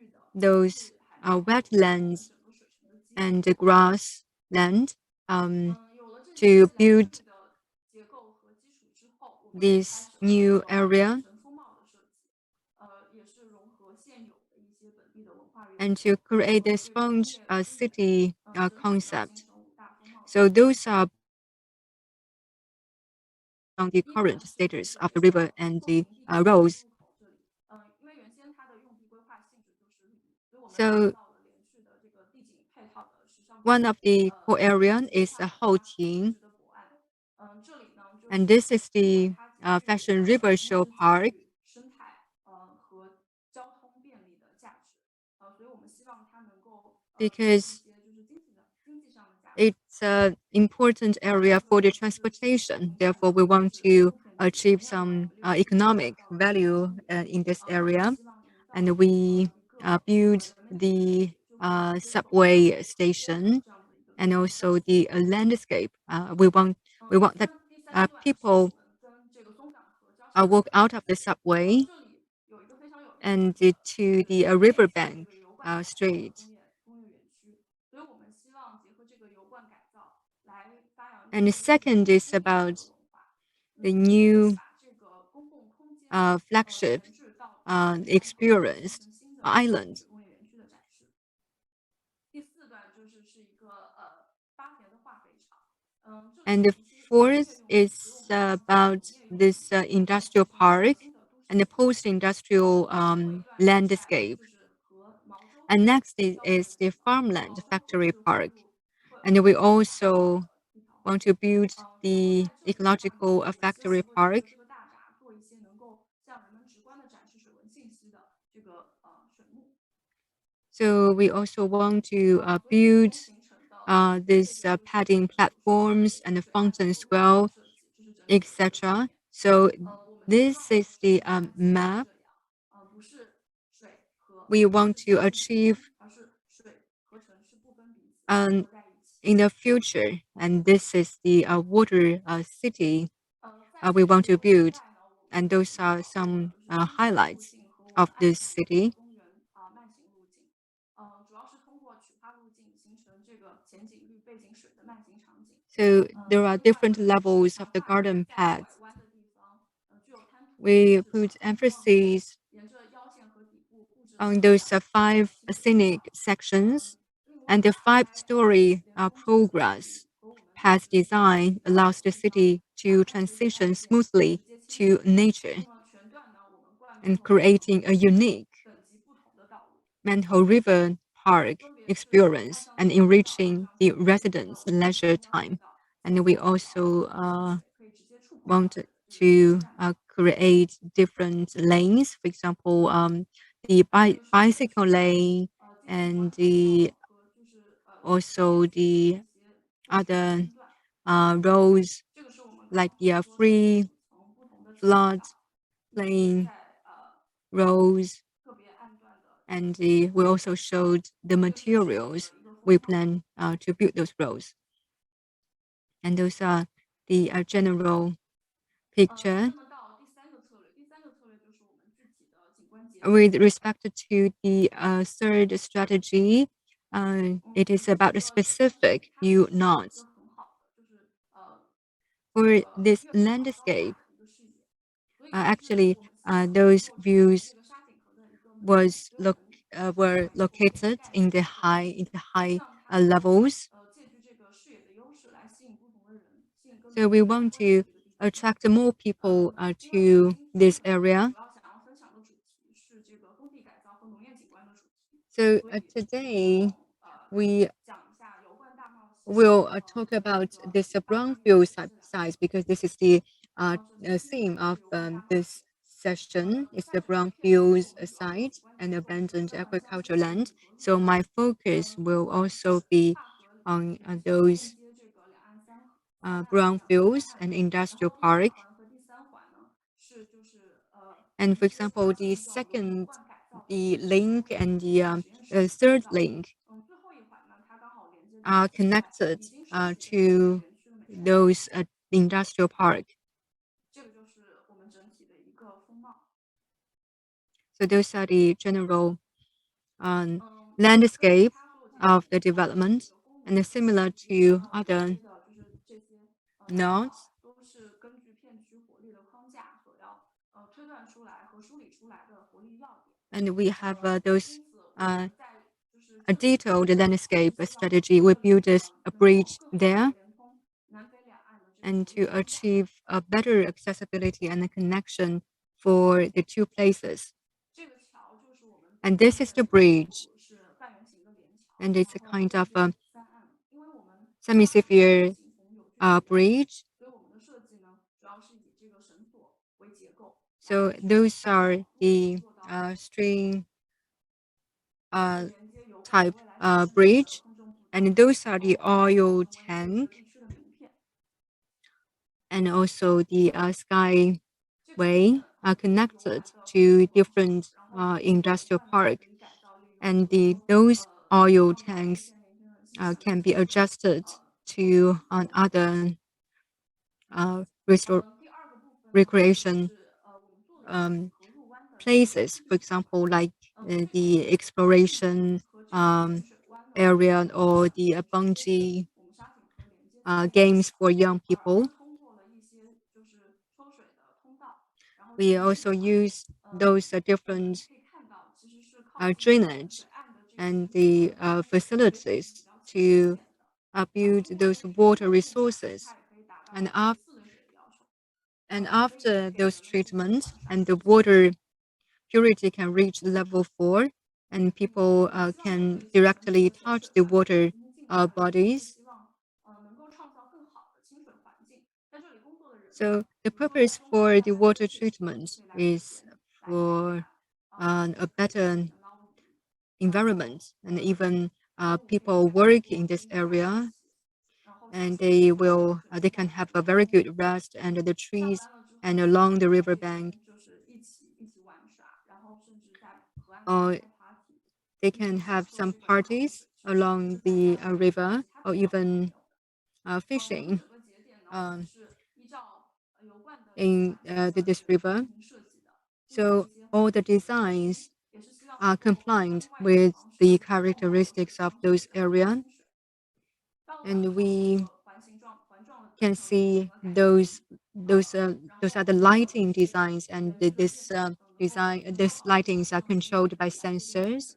外， we 我们在 leverage 建立这个区域的 those 海绵保护和整 wetlands 个水城的基础。 and grassland 有了这些 to 自然生 build 态的结构和基础之后，我们就开 this 始了 new 这个 area 水城风貌的设计，也是融合现有的一些本地的文化元 and 素 to create 和 the 这个工 sponge 业资源， city 整体呢形 concept. 成5大风貌的 So 结构。 those are on the 第一个 current 呢是这 status 个 of the river 凤 and 鸣 the 地铁 roads. 入口这里，因为原先它的用地规划性质就是绿地，所以我们打 So 造了连续的这个地景配套的时尚 one of the core 地 area 景规 is 划 Hoqing, 垂直的博岸。这里呢就 and 是 this is 不管 the 它极具 fashion river 同 show 时兼 park, 具生态和交通便利的价值，所以我们希望它能够一 because 些就是经济上的价值。 it's an important area for the transportation. Therefore, we want 就是 to 不可逆 achieve 同样呢 some 6期 economic 打造了 value 7公里 in this 我们 area, 希望营造 and we 一个 build 人们 the 就可以直接走到 subway 这 station 样的一个 and 路线。 also the landscape. We want 首 that 先第3阶段是我 people 们跟这个松港河交叉的 walk out of the subway 这里有一个非常有意 and 思的 to the 面向 riverbank 这个油罐改造的 street. 工业园区，所以我们希望结合这个油罐改造来发扬 And the 这个 second is 工业的 about 文化。 the new 把这个公共空间 flagship 前置到这个 experience 形成新的 island. 工业园区的展示。第4段是一个8田的化肥厂。这里 And the 重新 fourth is about this industrial park and the post-industrial landscape. 就是和毛周 And next 交汇的 is 地 the 方， farmland 毛周 factory 是 park. 汇 And we 汇 also 的一条 want to build 只不过 the 在这里的话呢， ecological 有些 factory 会针 park. 对这个大闸做一些能够向人们直观的展示水文信息的这个水幕。 So we also want to 所以最 build 终形成的 these padding platforms and the fountains well, 设计，这是整体的 etc. So 我们希 this 望 is the 展现 map 这样，不是水和 we want 是 to 城 achieve 而是水和城市不分彼此， um, 合在一起。 in the future. And this is the water city 在 we 这 want 个 to build. 外呢，我们 And those 提 are 早了 some 人行路 highlights 径和我们 of 爱 this 上 city. 公园慢行路径。主要是通过曲化路径形成这个前景绿背景水的慢行场景。 So there are 另外 different 呢， levels 是 of the 强化 garden 在 paths. 拐弯的地方具有滩涂 We 市 put 场 emphasis 沿着腰线和底部布置 on 了 those 2条 5 scenic sections, and the 5-story progress path design allows the city to transition smoothly to nature 全段呢，我们贯通 and 了 creating a unique 等级不同的道路， Manhole River Park 分别是 experience 开 and 向 enriching 这 the 个 residents' leisure time. And we also 可以直接触碰 want 到的这个 to 站点 create different lanes. For example, the bicycle lane and the 和就是 also the 一些 other 段， roads 这个是我们 like 刚 the 说 free 从不同的 flood 在 plain roads, 特别暗段的 and we also showed the materials we plan to build those roads. And those are the general 那 picture. 么到第3个策略，第3个策略就是我们具体的景观节点。 With respect to the third strategy, it is about a specific view not. For this landscape, actually, those views was look were located in the high levels. So we want to attract more people to this area. So today we will talk about this brownfield size because this is the theme of this session. It's the brownfields site and abandoned agricultural land. So my focus will also be on those brownfields and industrial park. And for example, the link and the third link are connected to those industrial park. So those are the general landscape of the development, and similar to other nodes. And we have those a detailed landscape strategy. We build a bridge there and to achieve a better accessibility and a connection for the two places. And this is the bridge, and it's a kind of a semicircular bridge. So those are the string type bridge, and those are the oil tank, and also the skyway are connected to different industrial park, and those oil tanks can be adjusted to other recreation places, for example, like the exploration area or the bungee games for young people. We also use those different drainage and the facilities to build those water resources. And, and after those treatments, and the water purity can reach level 4, and people can directly touch the water bodies. So the purpose for the water treatment is for a better environment, and even people work in this area, and they can have a very good rest under the trees and along the riverbank. Or they can have some parties along the river, or even fishing in this river. So all the designs are compliant with the characteristics of those areas, and we can see those are the lighting designs, and this lightings are controlled by sensors.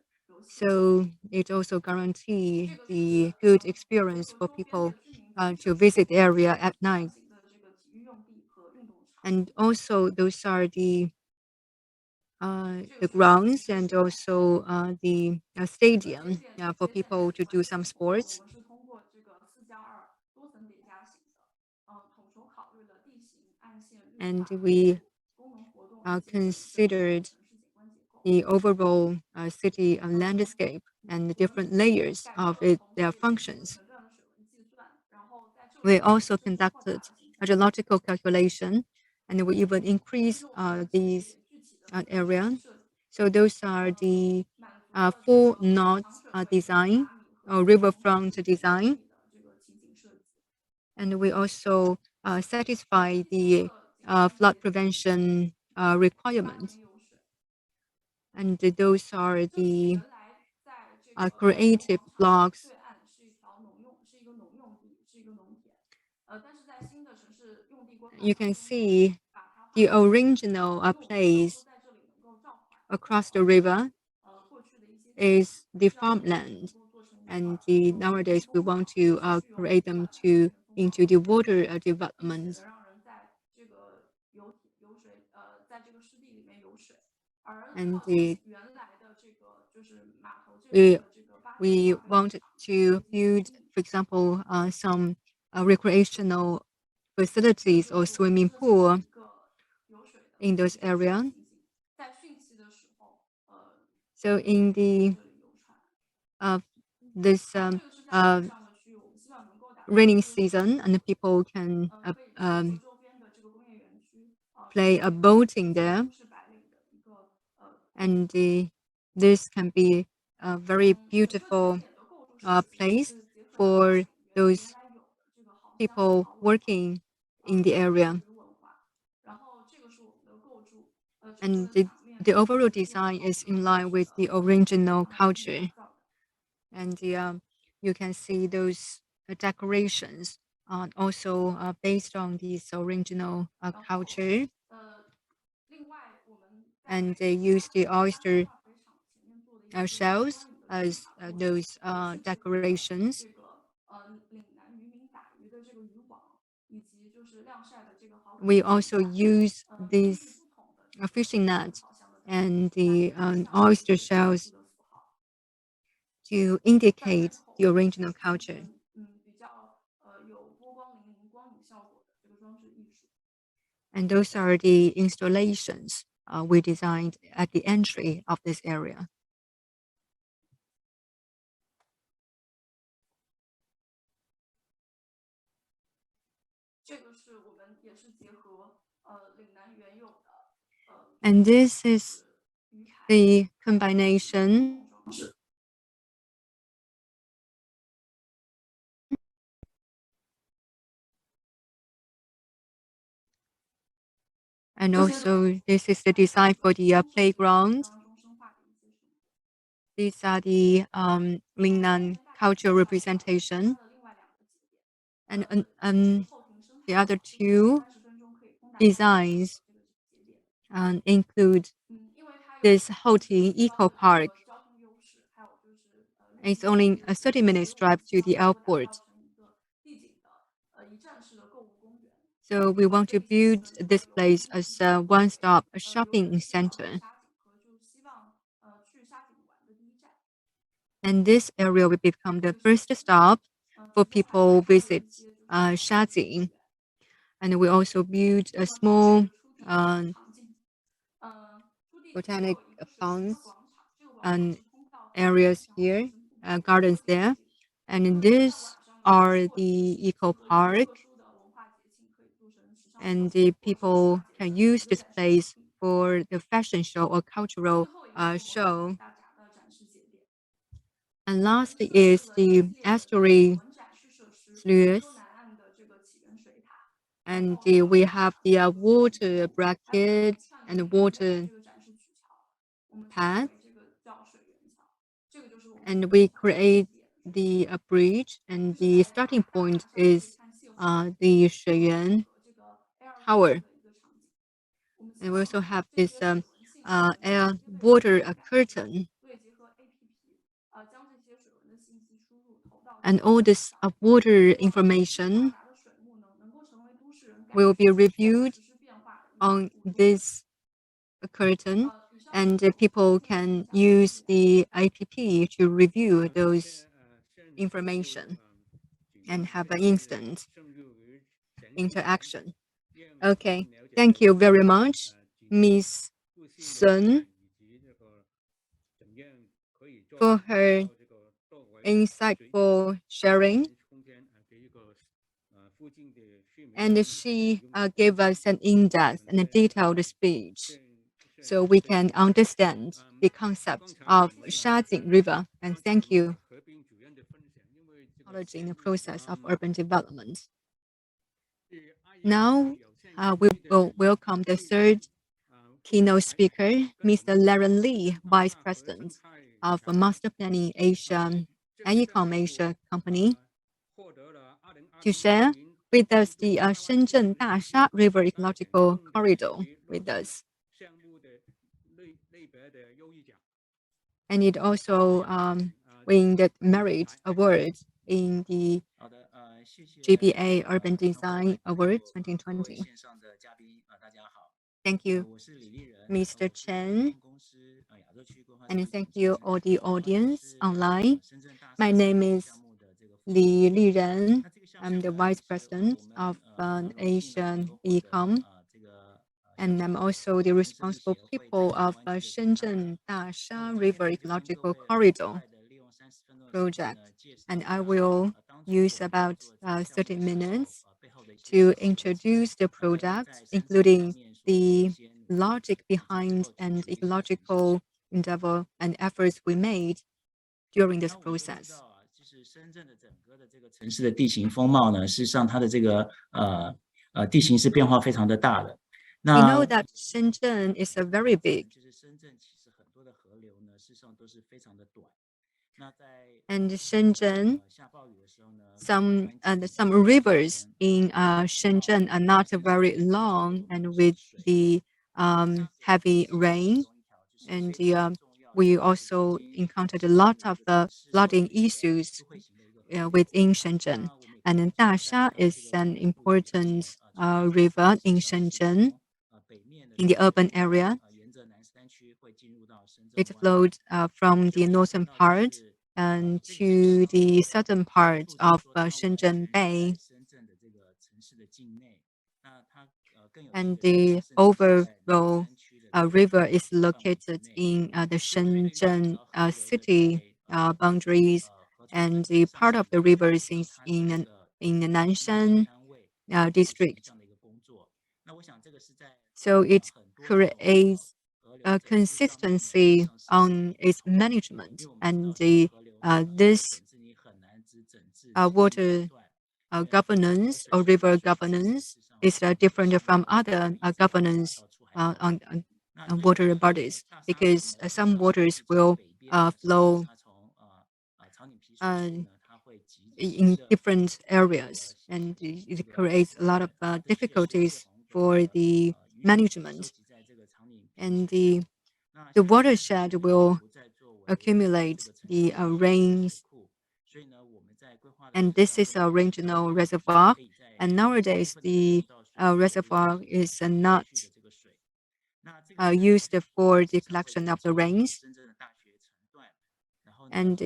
So it also guarantees the good experience for people to visit the area at night. And also those are the grounds and also the stadium for people to do some sports. And we considered the overall city landscape and the different layers of their functions. We also conducted ecological calculation, and we even increase these area. So those are the 4 knots design or riverfront design, and we also satisfy the flood prevention requirements. And those are the creative blogs. 对岸是一条农用，是一个农用地，是一个农田。但是在新的城市用地规划 You 当 can 中呢， see 把它划 the 成 original 因为我们希望 place 说在这里能够召唤 across the river 过去的一些 is the 让这里能 farmland, 够做成一 and 块有 nowadays 人 we 工 want 岛， to 而且具有 create them 自然 to 资源丰 into 厚 the 的， water 并且 development. 能让人在这个游水在这个湿地里面游水。而 And 靠近原来的这个就是码头这 we 边的这个巴士 we 化 want 运 to 场已 build, 经 for example, some recreational facilities 这 or 就是我们 swimming 设计的 pool 一个游水的 in those 游水的 areas. 情形。在汛期的时候， So in 在 the 这里游船。 this 这个是在海上的区域，我们希望能够打造 rainy 一个 season, and people can 可以结合周边的这个工业园区， play a boating there, 都市白领的一个and this can be a very 整个 beautiful 景点的构筑设计 place 是结合了 for 原 those 来有的这个好乡 people 潮文化， working in the 社 area. 区文化。然后这个是我们的构筑，整个 And 的场面 the 是 overall 结合 design 了 is in 过 line 去 with 的 the 工业 original 打 culture. 造的。 And you can see those decorations are also based on this original 然后 culture. 另外我们在 And 北 they 边 use the 安徽 oyster 化肥厂前面做的一些 shells 关于的种 as 茶过程， those 也是结合了 decorations. 这个岭南渔民打鱼的这个渔网，以及就是晾晒的这个好 We 垦 also 线， use 根据 these 不同的这个 fishing nets 好乡的特 and 色， 来 the 印象 oyster 这个特 shells 殊的符号。 to 在最 indicate 后 the 我们 original 是形 culture. 成比较有波光粼粼、光影效果的这个装置艺术。 And those are the installations we designed at the entry of this area. 这个是我们也是结合岭南原有的 And this is 鱼台 the combination 装置。 and also this is the design for the playground. 当中生化的一些生活。 These are the Lingnan cultural representation, 它的另外两个节点， and 后庭生态 the other 经过 two 30分钟可以供大家 designs 这个节点。 include 因为它有 this Houting Eco Park. 交通优势，还有就是 It's only a 30 minutes drive to the airport. 成一个地景的一站式的购物公园。 So we want to build this place as a one-stop shopping center. 沙景河就希望去沙景玩的第一站。 And this area will become the first stop for people visit Shajing. And we also build a small 场景 botanic 出地 ponds 广场，这个广场 and 是通到 areas here, gardens there. And these are the eco park. 特殊的文化节庆可以做成时尚 And the people can use this place for the fashion show or cultural 最后一个是我们 show. 大闸的展示节点。 And last is the estuary 文展示设施， sluice. 中南岸的这个起源水塔， And we have the water bracket and water 这个展示曲桥， 我们称 path. 为这个叫水源桥， 这个就是我们 And we create the bridge, and the starting point is the 水源 tower. And we also have this air water curtain. 对，结合 APP， 将这些水文的信息输入投到 And all this water information 达的水幕能够成为都市人 will be reviewed 实时变化的 on this curtain, and people can use the app to review those information and have an instant interaction. Okay, thank you very much, Miss Sun, for her insightful sharing. And she gave us an in-depth and a detailed speech, so we can understand the concept of Shajing River. And thank you. Technology in the process of urban development. Now, we will welcome the third keynote speaker, Mr. Laren Lee, Vice President of Master Planning Asia, Ecom Asia company, to share with us the Shenzhen Dasha River Ecological Corridor with us. And it also won the Merit Award in the GBA Urban Design Award 2020. Thank you, Mr. Chen, and thank you all the audience online. My name is Li Liren. I'm the Vice President of Asian Ecom, and I'm also the responsible people of Shenzhen Dasha River Ecological Corridor project. And I will use about 30 minutes to introduce the product, including the logic behind and ecological endeavor and efforts we made during this process. 深圳的整个的这个城市的地形风貌呢，事实上它的这个地形是变化非常的大的。We know that Shenzhen is a very big. 就是深圳其实很多的河流呢，事实上都是非常的短。那在 And Shenzhen, 下暴雨的时候呢 some rivers in Shenzhen are not very long, and with the heavy rain, and we also encountered a lot of flooding issues within Shenzhen. And then Dasha is an important river in Shenzhen, in the urban area. It flowed from the northern part and to the southern part of Shenzhen Bay. And the overall river is located in the Shenzhen city boundaries, and the part of the river is in the Nanshan district. So it creates a consistency on its management, and this water governance or river governance is different from other governance on water bodies, because some waters will flow in different areas, and it creates a lot of difficulties for the management. And the watershed will accumulate the rains, and this is a regional reservoir. And nowadays, the reservoir is not used for the collection of the rains. And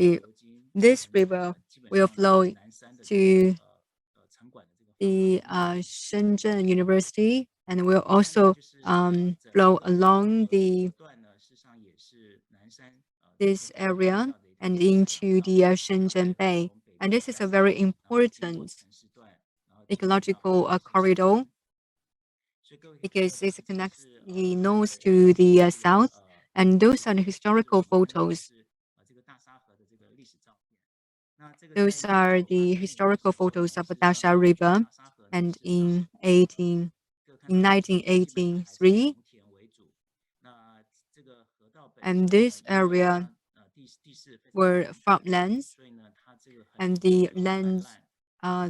this river will flow to the Shenzhen University, and will also flow along this area and into the Shenzhen Bay. And this is a very important ecological corridor, because it connects the north to the south. And those are the historical photos. Those are the historical photos of the Dasha River. And in 1983, and this area were farmlands, and the lands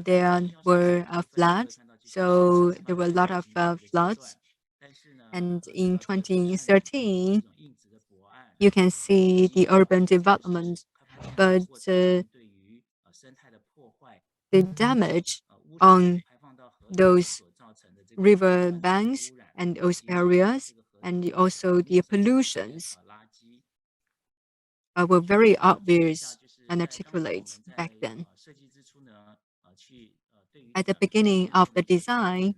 there were flat, so there were a lot of floods. And in 2013, you can see the urban development, but the damage on those river banks and those areas, and also the pollutions were very obvious and articulate back then. At the beginning of the design,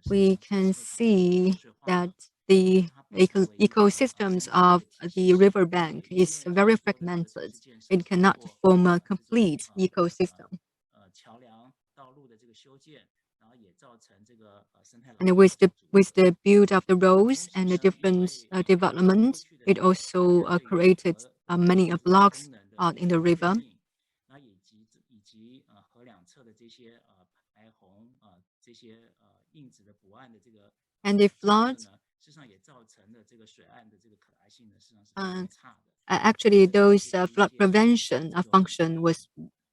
we can see that the ecosystems of the riverbank is very fragmented. It cannot form a complete ecosystem. And with the build of the roads and the different development, it also created many blocks in the river. And the flood Actually, those flood prevention function was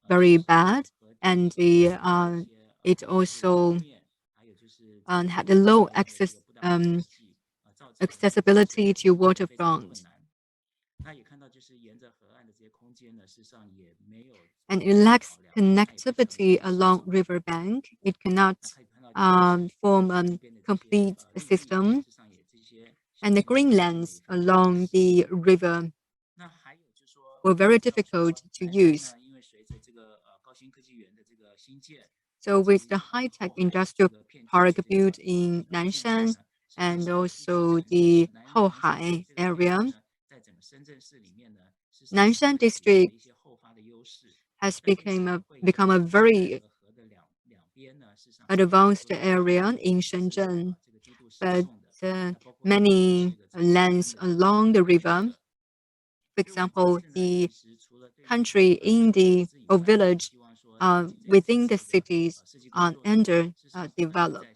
very bad, and it also had a low accessibility to waterfront. And it lacks connectivity along riverbank. It cannot form a complete system. And the greenlands along the river were very difficult to use. So with the high-tech industrial park built in Nanshan and also the Hohai area, Nanshan district has become a very advanced area in Shenzhen, but many lands along the river, for example, the country in the or village within the cities are underdeveloped.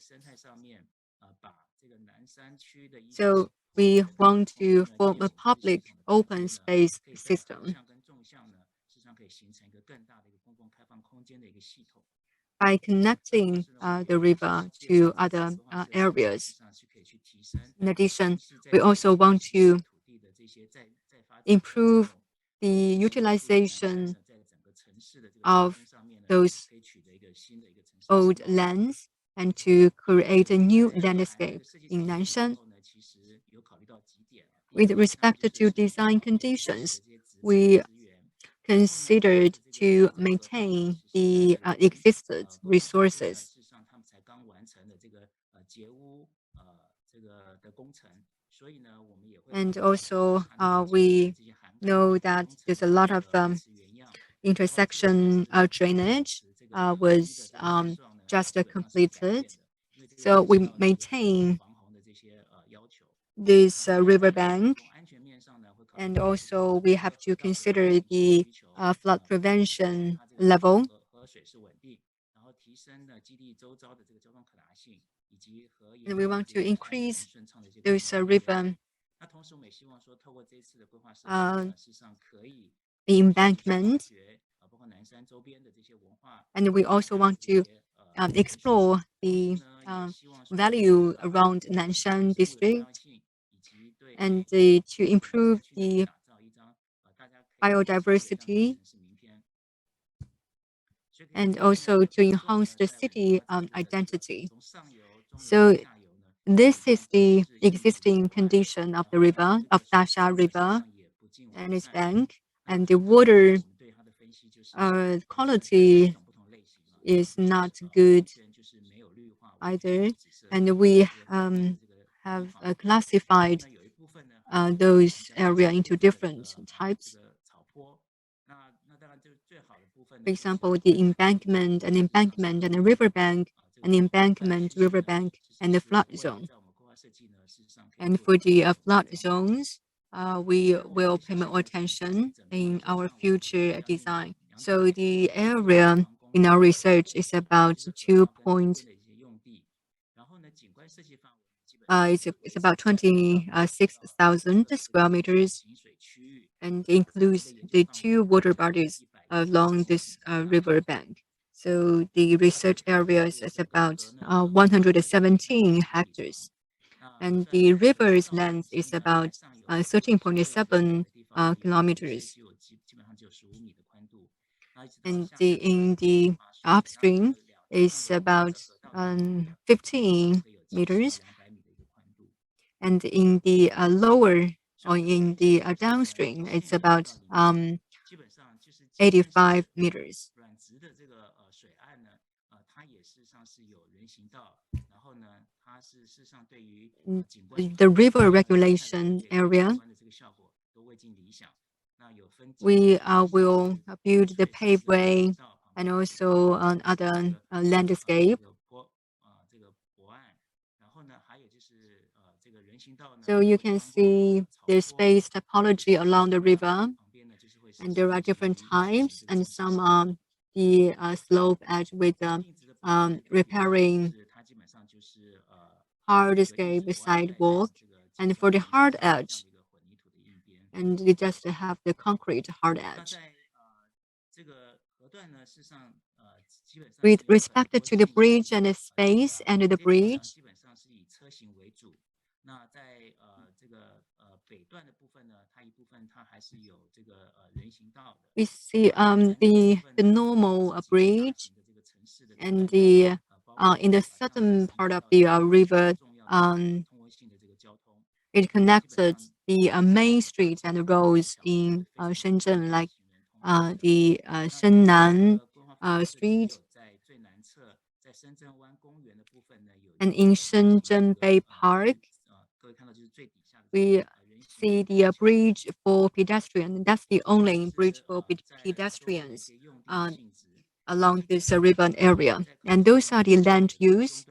So we want to form a public open space system. By connecting the river to other areas. In addition, we also want to improve the utilization of those old lands and to create a new landscape in Nanshan. With respect to design conditions, we considered to maintain the existing resources. And also, we know that there's a lot of intersection drainage was just completed. So we maintain this riverbank, and also we have to consider the flood prevention level. And we want to increase those river embankment. And we also want to explore the value around Nanshan district and to improve the biodiversity and also to enhance the city identity. So this is the existing condition of the river, of Dasha River and its bank, and the water quality is not good either. And we have classified those areas into different types. For example, the embankment, an embankment, and a riverbank, an embankment, riverbank, and the flood zone. And for the flood zones, we will pay more attention in our future design. So the area in our research is about it's about 26,000 square meters and includes the 2 water bodies along this river bank. So the research area is about 117 hectares. And the river's length is about 13.7 kilometers. And in the upstream is about 15 meters. And in the lower or in the downstream, it's about 85 meters. The river regulation area, we will build the paveway and also other landscape. So you can see the space topology along the river, and there are different types, and some are the slope edge with repairing hardscape sidewalk, and for the hard edge, and they just have the concrete hard edge. With respect to the bridge and the space and the bridge, we see the normal bridge and the in the southern part of the river, it connected the main streets and roads in Shenzhen, like the Shennan Street, and in Shenzhen Bay Park, we see the bridge for pedestrians. That's the only bridge for pedestrians along this river area. And those are the land use.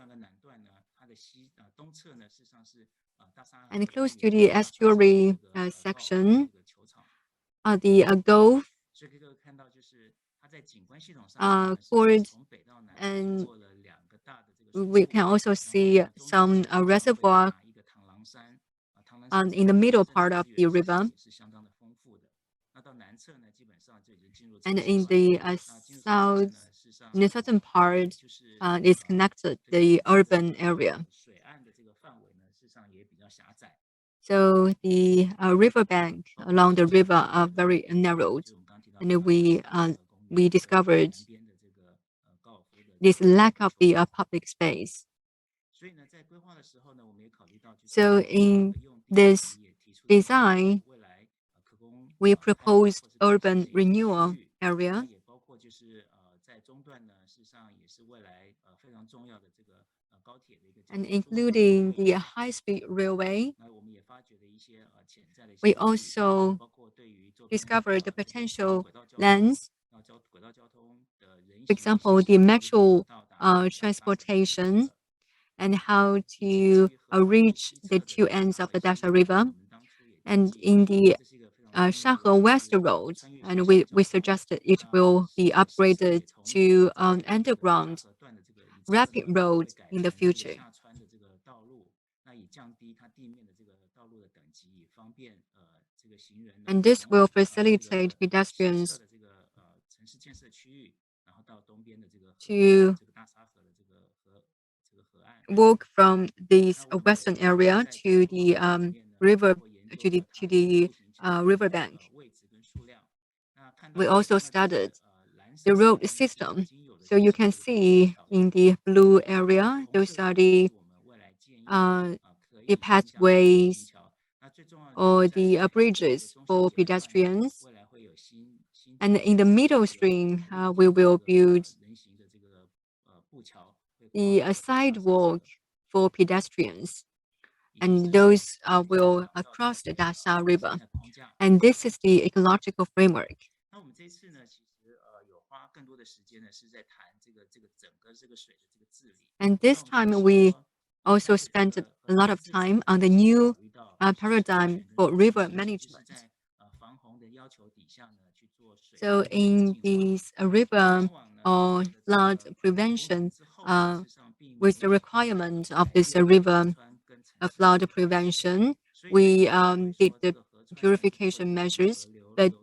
And close to the estuary section, the golf court, and we can also see some reservoir in the middle part of the river. And in the in the southern part, it's connected the urban area. So the riverbank along the river are very narrowed, and we discovered this lack of the public space. So in this design, we proposed urban renewal area, and including the high-speed railway. We also discovered the potential lands. For example, the metro transportation and how to reach the two ends of the Dasha River. And in the Shahe West Road, and we suggested it will be upgraded to an underground rapid road in the future. And this will facilitate pedestrians to walk from this western area to the river to the riverbank. We also studied the road system. So you can see in the blue area, those are the pathways or the bridges for pedestrians. And in the middle stream, we will build the sidewalk for pedestrians, and those will cross the Dasha River. And this is the ecological framework. And this time we also spent a lot of time on the new paradigm for river management. So in this river or flood prevention, with the requirement of this river flood prevention, we did the purification measures, but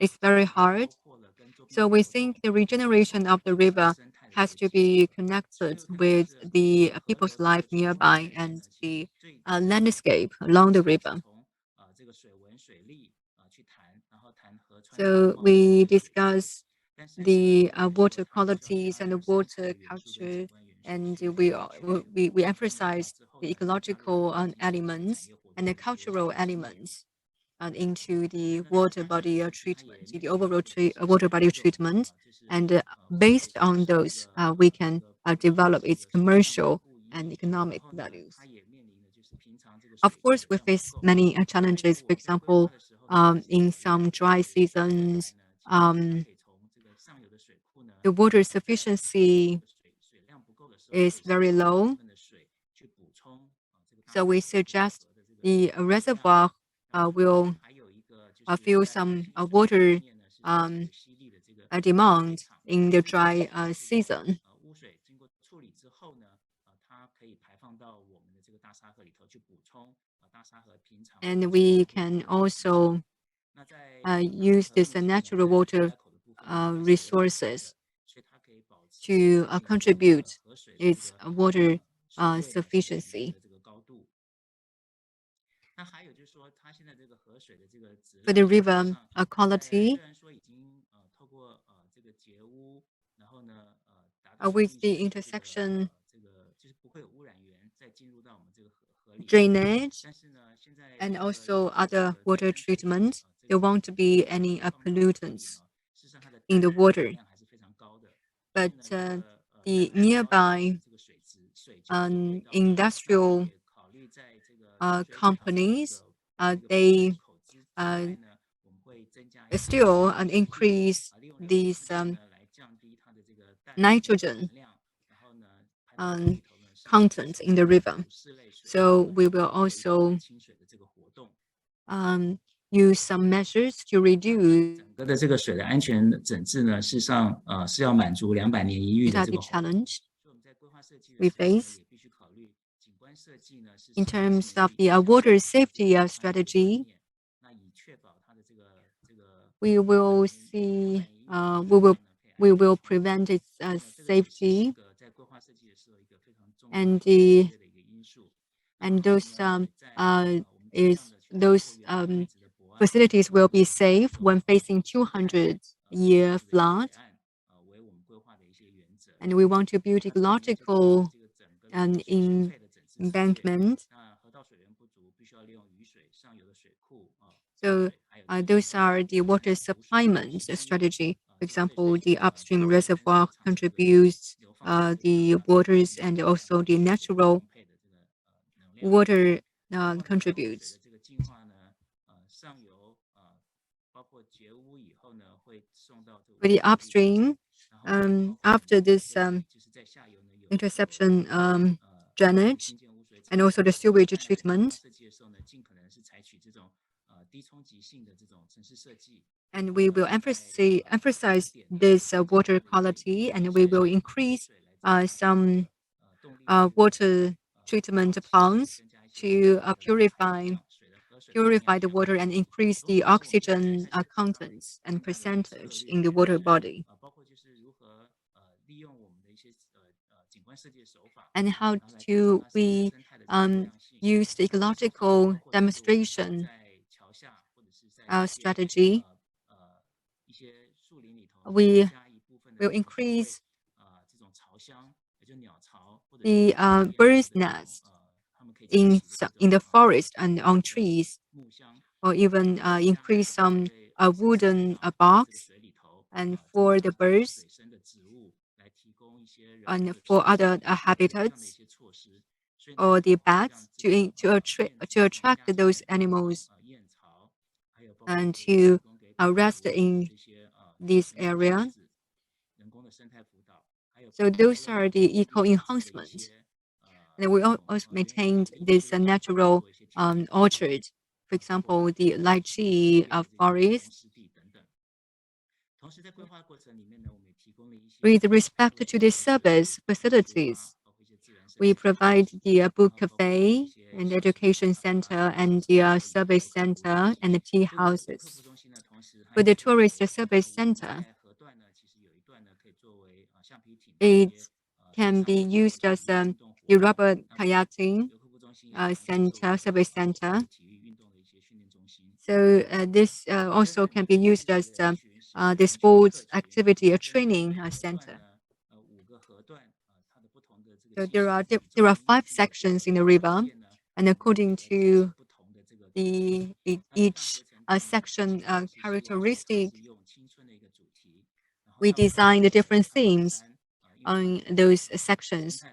it's very hard. So we think the regeneration of the river has to be connected with the people's life nearby and the landscape along the river. So we discuss the water qualities and the water culture, and we emphasize the ecological elements and the cultural elements into the water body treatment, the overall water body treatment, and based on those, we can develop its commercial and economic values. Of course, we face many challenges. For example, in some dry seasons, the water sufficiency is very low. So we suggest the reservoir will fill some water demand in the dry season. And we can also use this natural water resources to contribute its water sufficiency. For the river quality, with the intersection drainage and also other water treatment, there won't be any pollutants in the water. But the nearby industrial companies, they still increase these nitrogen content in the river. So we will also use some measures to reduce 整个的这个水的安全整治呢，事实上是要满足200年一遇的这个 challenge we face. In terms of the water safety strategy, we will see we will prevent its safety and those facilities will be safe when facing 200-year flood. And we want to build ecological embankment. So those are the water supplement strategy. For example, the upstream reservoir contributes the waters, and also the natural water contributes. For the upstream, after this interception drainage and also the sewage treatment, and we will emphasize this water quality, and we will increase some water treatment plants to purify the water and increase the oxygen contents and percentage in the water body. And how do we use the ecological demonstration strategy? We will increase the bird's nest in the forest and on trees, or even increase some wooden box and for the birds and for other habitats, or the bats to attract those animals and to rest in this area. So those are the eco-enhancements. And we also maintained this natural orchard, for example, the lychee forest. With respect to the service facilities, we provide the book cafe and education center and the service center and the tea houses. For the tourist service center, it can be used as the rubber kayaking center, service center. So this also can be used as the sports activity training center. So there are 5 sections in the river, and according to each section characteristic, we design the different themes on those sections.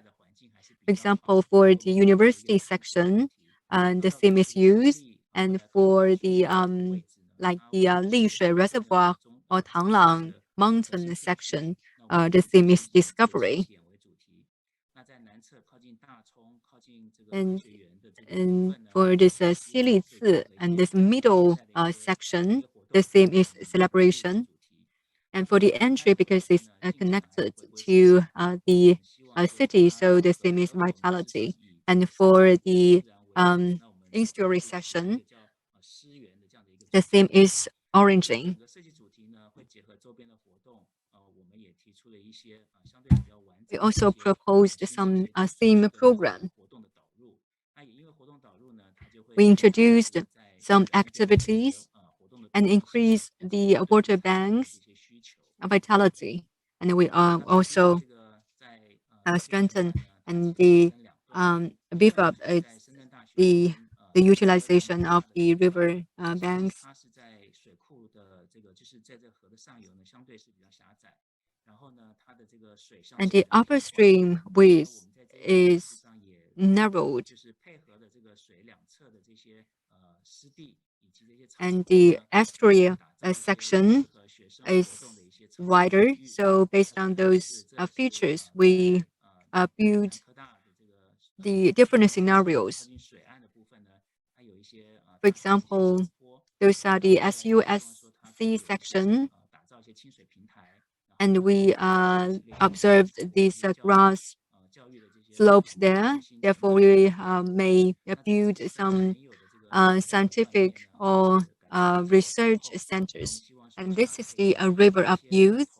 For example, for the university section, the theme is youth, and for the like the Lishui Reservoir or Tanglang Mountain section, the theme is discovery. And for this Xilici and this middle section, the theme is celebration. And for the entry, because it's connected to the city. So the theme is vitality. And for the in-story session, the theme is oranging. We also proposed some theme program. We introduced some activities and increased the water bank's vitality. And we also strengthen and beef up the utilization of the river banks. And the upper stream width is narrowed. And the estuary section is wider. So based on those features, we build the different scenarios. For example, those are the SUSC section, and we observed these grass slopes there. Therefore, we may build some scientific or research centers. And this is the river of youth.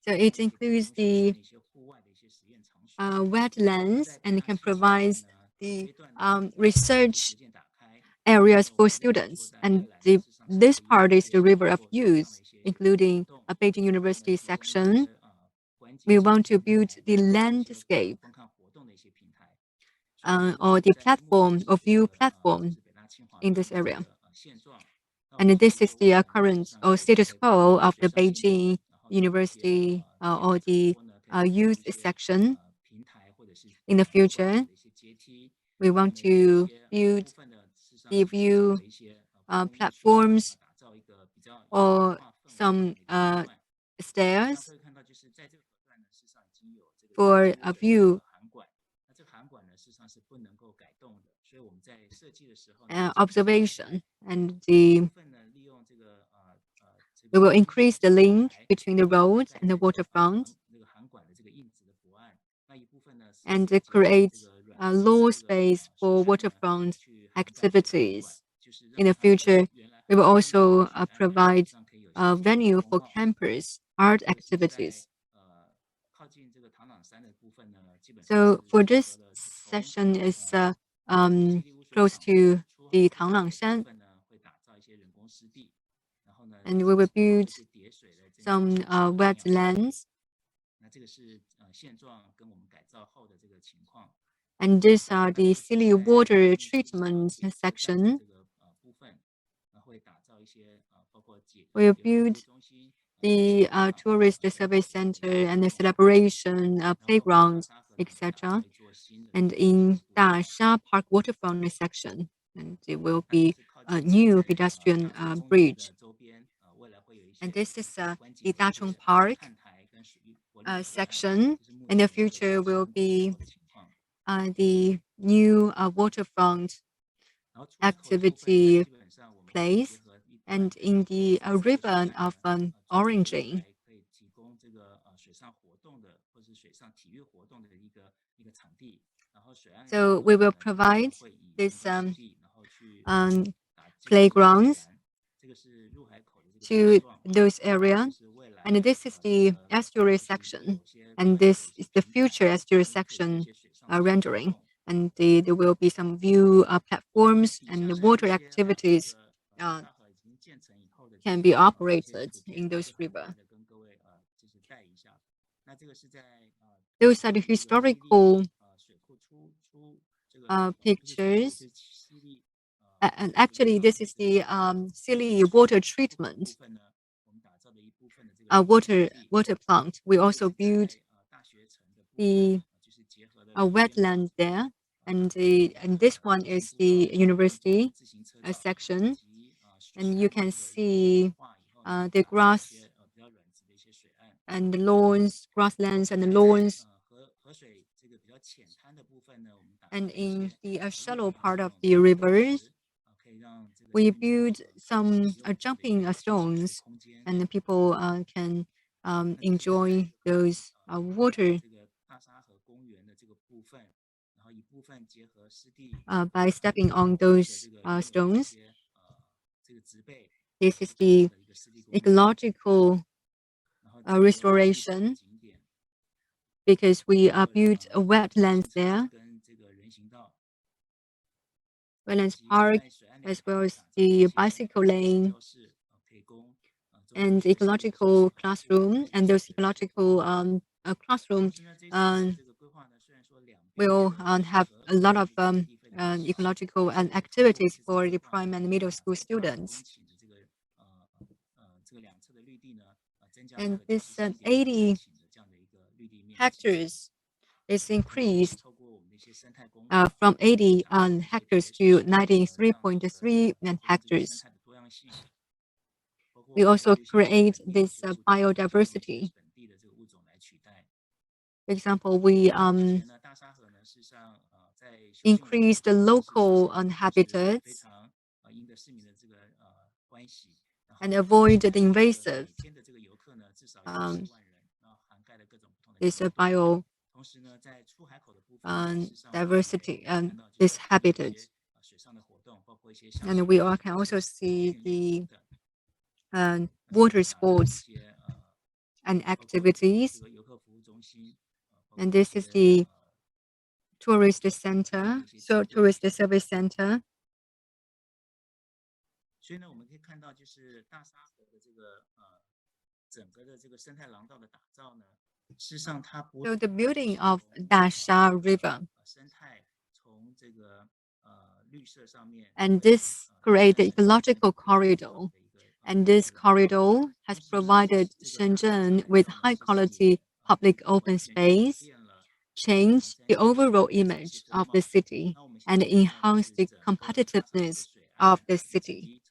So it includes the wetlands and can provide the research areas for students. And this part is the river of youth, including a Beijing University section. We want to build the landscape or the platform or view platform in this area. And this is the current or status quo of the Beijing University or the youth section. In the future, we want to build the view platforms or some stairs for a view observation, and we will increase the link between the road and the waterfront and create a low space for waterfront activities. In the future, we will also provide a venue for campers art activities. So for this session is close to the Tanglangshan, and we will build some wetlands. And these are the silly water treatment section. We will build the tourist service center and the celebration playground, etc. And in Dasha Park waterfront section, and there will be a new pedestrian bridge. And this is the Dachong Park section. In the future, will be the new waterfront activity place. And in the river of Oranging, so we will provide this playgrounds to those areas. And this is the estuary section, and this is the future estuary section rendering. And there will be some view platforms and the water activities can be operated in those rivers. Those are the historical pictures. And actually, this is the silly water treatment water plant. We also build the wetland there, and this one is the university section, and you can see the grass and the lawns, grasslands and the lawns. And in the shallow part of the rivers, we build some jumping stones, and the people can enjoy those water by stepping on those stones. This is the ecological restoration, because we built a wetlands there, wetlands park, as well as the bicycle lane and ecological classroom. And those ecological classroom will have a lot of ecological activities for the prime and middle school students. And this 80 hectares is increased from 80 hectares to 93.3 hectares. We also create this biodiversity. For example, we increase the local habitats and avoid the invasive this biodiversity and this habitat. And we can also see the water sports and activities. And this is the tourist center, so tourist service center. So the building of Dasha River, and this create the ecological corridor, and this corridor has provided Shenzhen with high quality public open space, change the overall image of the city, and enhance the competitiveness of the city.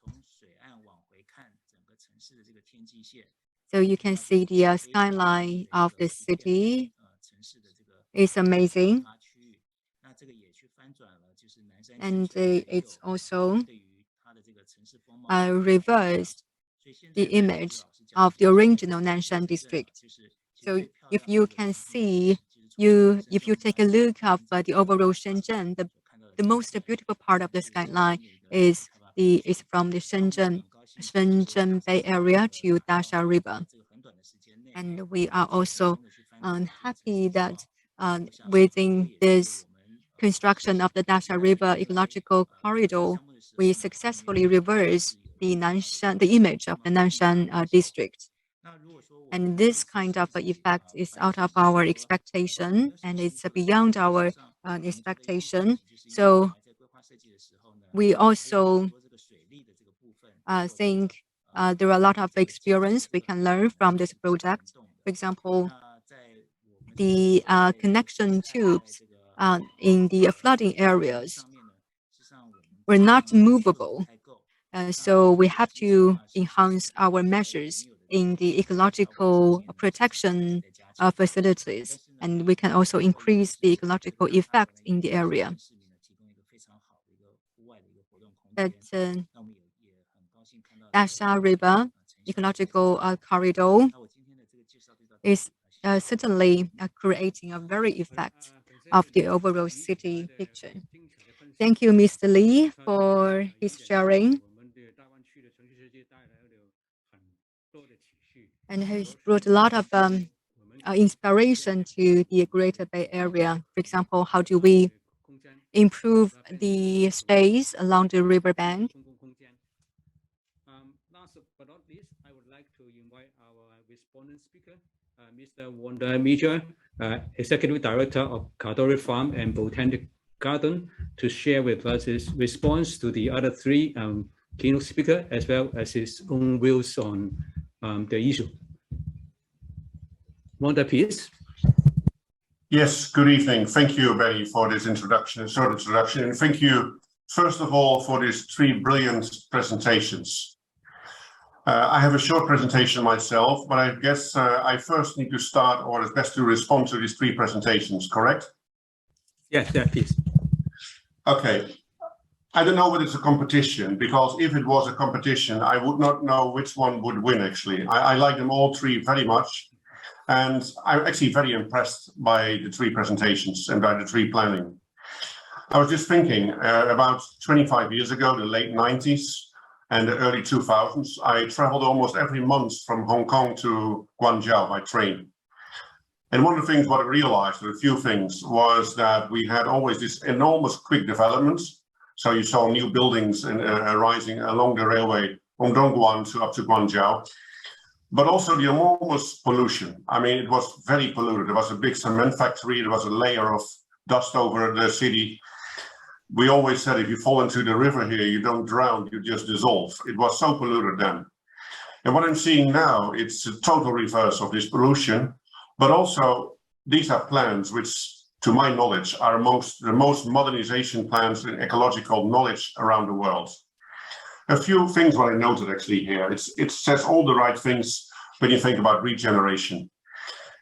So you can see the skyline of the city is amazing. And it's also reversed the image of the original Nanshan district. So if you can see, if you take a look of the overall Shenzhen, the most beautiful part of the skyline is from the Shenzhen Bay Area to Dasha River. And we are also happy that within this construction of the Dasha River ecological corridor, we successfully reversed the image of the Nanshan district. And this kind of effect is out of our expectation, and it's beyond our expectation. So we also think there are a lot of experience we can learn from this project. For example, the connection tubes in the flooding areas were not movable. So we have to enhance our measures in the ecological protection facilities, and we can also increase the ecological effect in the area. But Dasha River ecological corridor is certainly creating a very effect of the overall city picture. Thank you, Mr. Li, for his sharing. And has brought a lot of inspiration to the Greater Bay Area. For example, how do we improve the space along the riverbank? Last but not least, I would like to invite our respondent speaker, Mr. Meijer, Executive Director of Kadori Farm and Botanic Garden, to share with us his response to the other three keynote speakers, as well as his own views on the issue. Wanda, please. Yes, good evening. Thank you, Benny, for this introduction, short introduction. And thank you, first of all, for these three brilliant presentations. I have a short presentation myself, but I guess I first need to start, or it's best to respond to these three presentations, correct? Yes, please. Okay. I don't know whether it's a competition, because if it was a competition, I would not know which one would win, actually. I like them all three very much. And I'm actually very impressed by the three presentations and by the tree planning. I was just thinking about 25 years ago, the late 90s and the early 2000s, I traveled almost every month from Hong Kong to Guangzhou by train. And one of the things what I realized, a few things, was that we had always this enormous quick developments. So you saw new buildings arising along the railway from Dongguan up to Guangzhou. But also the enormous pollution. I mean, it was very polluted. There was a big cement factory. There was a layer of dust over the city. We always said, if you fall into the river here, you don't drown, you just dissolve. It was so polluted then. And what I'm seeing now, it's a total reverse of this pollution. But also, these are plans which, to my knowledge, are amongst the most modernization plans in ecological knowledge around the world. A few things what I noted actually here. It says all the right things when you think about regeneration.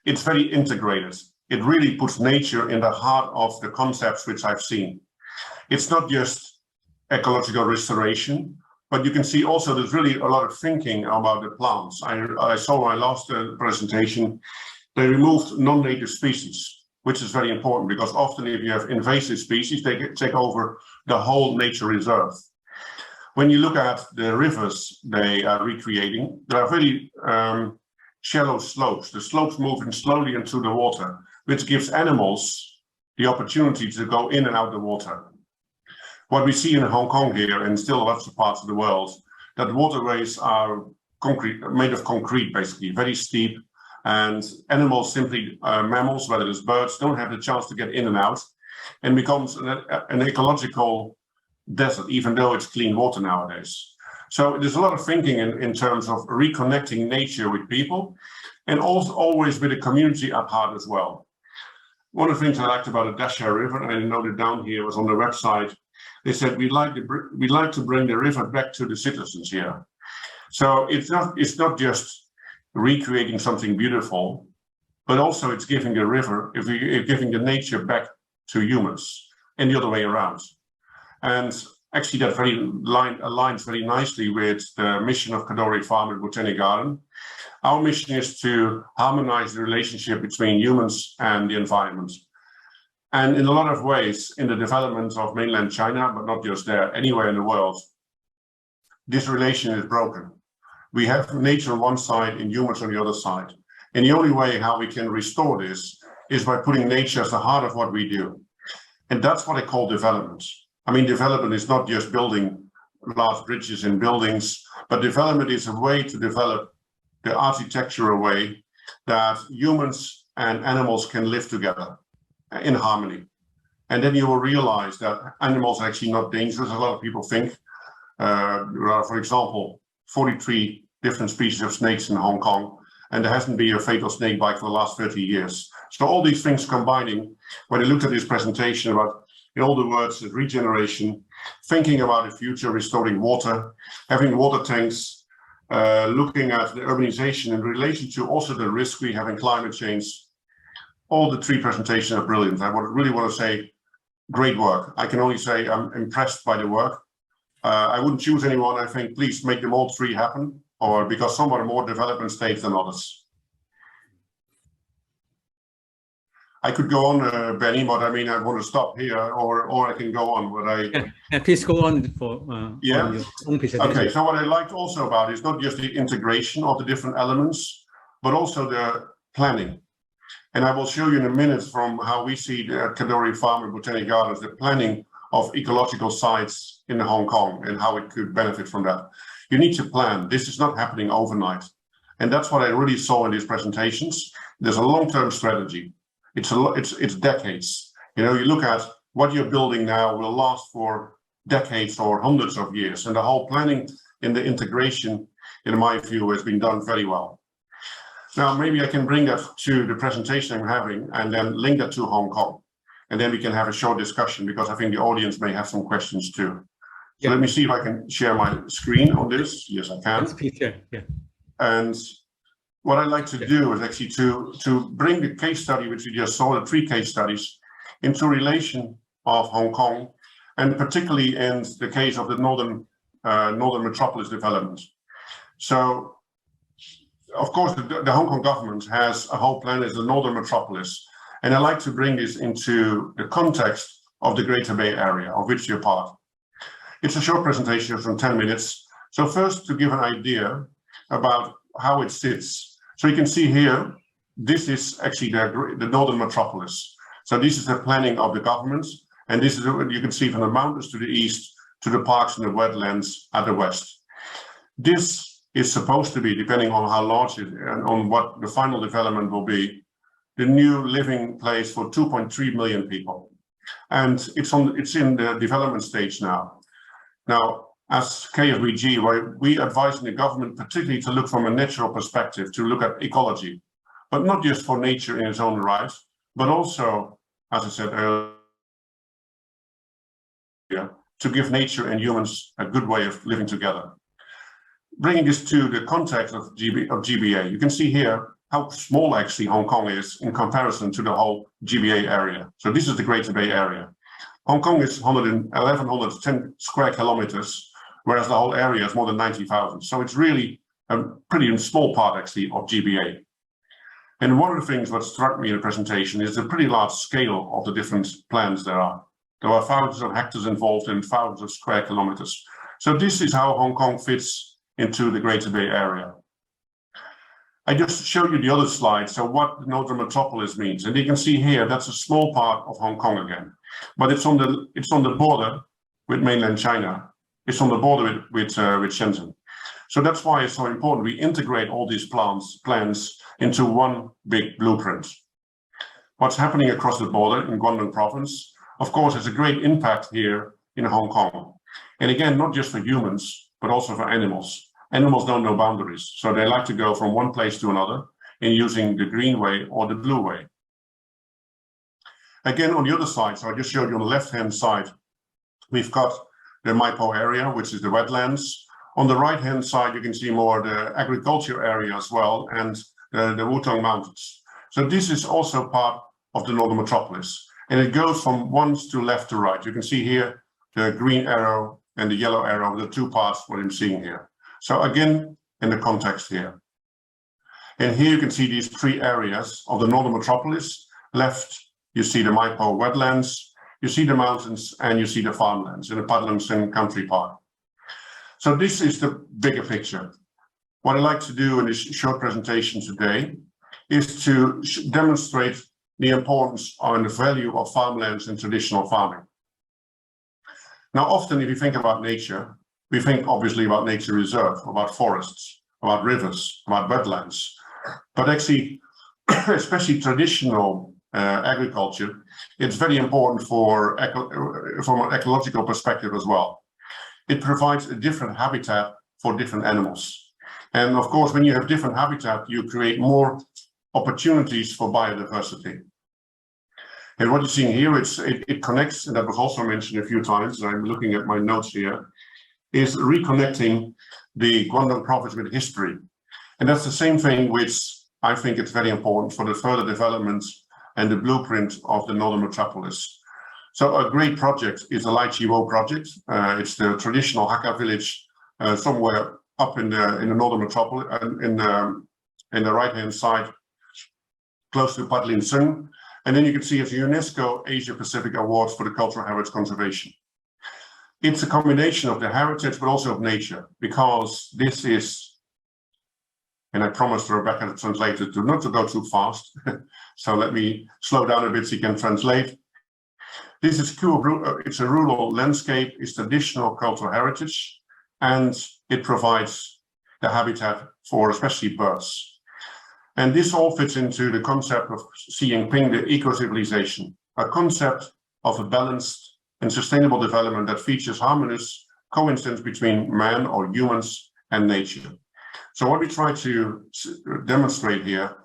It's very integrated. It really puts nature in the heart of the concepts which I've seen. It's not just ecological restoration, but you can see also there's really a lot of thinking about the plants. I saw my last presentation, they removed non-native species, which is very important because often if you have invasive species, they take over the whole nature reserve. When you look at the rivers they are recreating, there are very shallow slopes. The slopes moving slowly into the water, which gives animals the opportunity to go in and out the water. What we see in Hong Kong here, and still lots of parts of the world, that waterways are concrete, made of concrete, basically, very steep, and animals simply, mammals, whether it's birds, don't have the chance to get in and out, and becomes an ecological desert, even though it's clean water nowadays. So there's a lot of thinking in terms of reconnecting nature with people, and also always with the community at heart as well. One of the things I liked about the Dasha River, and I noted down here, was on the website. They said we'd like to bring the river back to the citizens here. So it's not just recreating something beautiful, but also it's giving the river, giving the nature back to humans, and the other way around. And actually that aligns very nicely with the mission of Keynote Farm and Botanic Garden. Our mission is to harmonize the relationship between humans and the environment. And in a lot of ways, in the development of mainland China, but not just there, anywhere in the world, this relation is broken. We have nature on one side and humans on the other side. And the only way how we can restore this is by putting nature as the heart of what we do. And that's what I call development. I mean, development is not just building large bridges and buildings, but development is a way to develop the architectural way that humans and animals can live together in harmony. And then you will realize that animals are actually not dangerous. A lot of people think. There are, for example, 43 different species of snakes in Hong Kong, and there hasn't been a fatal snake bite for the last 30 years. So all these things combining, when I looked at this presentation about, in all the words, regeneration, thinking about the future, restoring water, having water tanks, looking at the urbanization in relation to also the risk we have in climate change. All the three presentations are brilliant. I really want to say, great work. I can only say I'm impressed by the work. I wouldn't choose anyone. I think please make them all three happen, or because some are more development stage than others. I could go on, Benny, but I mean, I want to stop here, or I can go on. But please go on for yeah. your own presentation. Okay. So what I liked also about is not just the integration of the different elements, but also the planning. And I will show you in a minute from how we see the Keynote Farm and Botanic Gardens, the planning of ecological sites in Hong Kong and how it could benefit from that. You need to plan. This is not happening overnight. And that's what I really saw in these presentations. There's a long-term strategy. It's decades. You know, you look at what you're building now will last for decades or hundreds of years. And the whole planning and the integration, in my view, has been done very well. Now, maybe I can bring that to the presentation I'm having and then link that to Hong Kong. And then we can have a short discussion because I think the audience may have some questions too. So let me see if I can share my screen on this. Yes, I can. Yeah. And what I'd like to do is actually to bring the case study, which we just saw, the three case studies, into relation of Hong Kong and particularly in the case of the northern metropolis development. So, of course, the Hong Kong government has a whole plan as the northern metropolis, and I like to bring this into the context of the Greater Bay Area, of which you're part. It's a short presentation from 10 minutes. So first, to give an idea about how it sits. So you can see here, this is actually the northern metropolis. So this is the planning of the government, and this is what you can see from the mountains to the east to the parks and the wetlands at the west. This is supposed to be, depending on how large it and on what the final development will be, the new living place for 2.3 million people. And it's in the development stage now. Now, as KFBG, we advise the government particularly to look from a natural perspective, to look at ecology, but not just for nature in its own right, but also, as I said earlier, to give nature and humans a good way of living together. Bringing this to the context of GBA, you can see here how small actually Hong Kong is in comparison to the whole GBA area. So this is the Greater Bay Area. Hong Kong is 1,110 square kilometers, whereas the whole area is more than 90,000. So it's really a pretty small part actually of GBA. And one of the things that struck me in the presentation is the pretty large scale of the different plans there are. There are thousands of hectares involved in thousands of square kilometers. So this is how Hong Kong fits into the Greater Bay Area. I just showed you the other slide, so what the northern metropolis means. And you can see here, that's a small part of Hong Kong again. But it's on the border with mainland China. It's on the border with Shenzhen. So that's why it's so important we integrate all these plans into one big blueprint. What's happening across the border in Guangdong province, of course, has a great impact here in Hong Kong. And again, not just for humans, but also for animals. Animals don't know boundaries, so they like to go from one place to another in using the green way or the blue way. Again, on the other side, so I just showed you on the left-hand side, we've got the Meijer area, which is the wetlands. On the right-hand side, you can see more the agriculture area as well, and the Wutong Mountains. So this is also part of the northern metropolis, and it goes from one to left to right. You can see here the green arrow and the yellow arrow, the two parts what I'm seeing here. So again, in the context here. And here you can see these three areas of the northern metropolis. Left, you see the Meijer wetlands, you see the mountains, and you see the farmlands in the Padlington Country Park. So this is the bigger picture. What I'd like to do in this short presentation today is to demonstrate the importance and the value of farmlands in traditional farming. Now, often if you think about nature, we think obviously about nature reserve, about forests, about rivers, about wetlands, but actually, especially traditional agriculture, it's very important from an ecological perspective as well. It provides a different habitat for different animals. And of course, when you have different habitat, you create more opportunities for biodiversity. And what you're seeing here, it connects, and that was also mentioned a few times, and I'm looking at my notes here, is reconnecting the Guangdong province with history. And that's the same thing which I think it's very important for the further development and the blueprint of the northern metropolis. So a great project is the Xiaolu project. It's the traditional Hakka village somewhere up in the northern metropolis, in the right-hand side, close to Padlington. And then you can see it's a UNESCO Asia Pacific Awards for the Cultural Heritage Conservation. It's a combination of the heritage, but also of nature, because this is, and I promised Rebecca, the translator, not to go too fast. So let me slow down a bit so you can translate. This is it's a rural landscape, it's traditional cultural heritage, and it provides the habitat for especially birds. And this all fits into the concept of Xi Jinping, the eco-civilization, a concept of a balanced and sustainable development that features harmonious coexistence between man or humans and nature. So what we try to demonstrate here,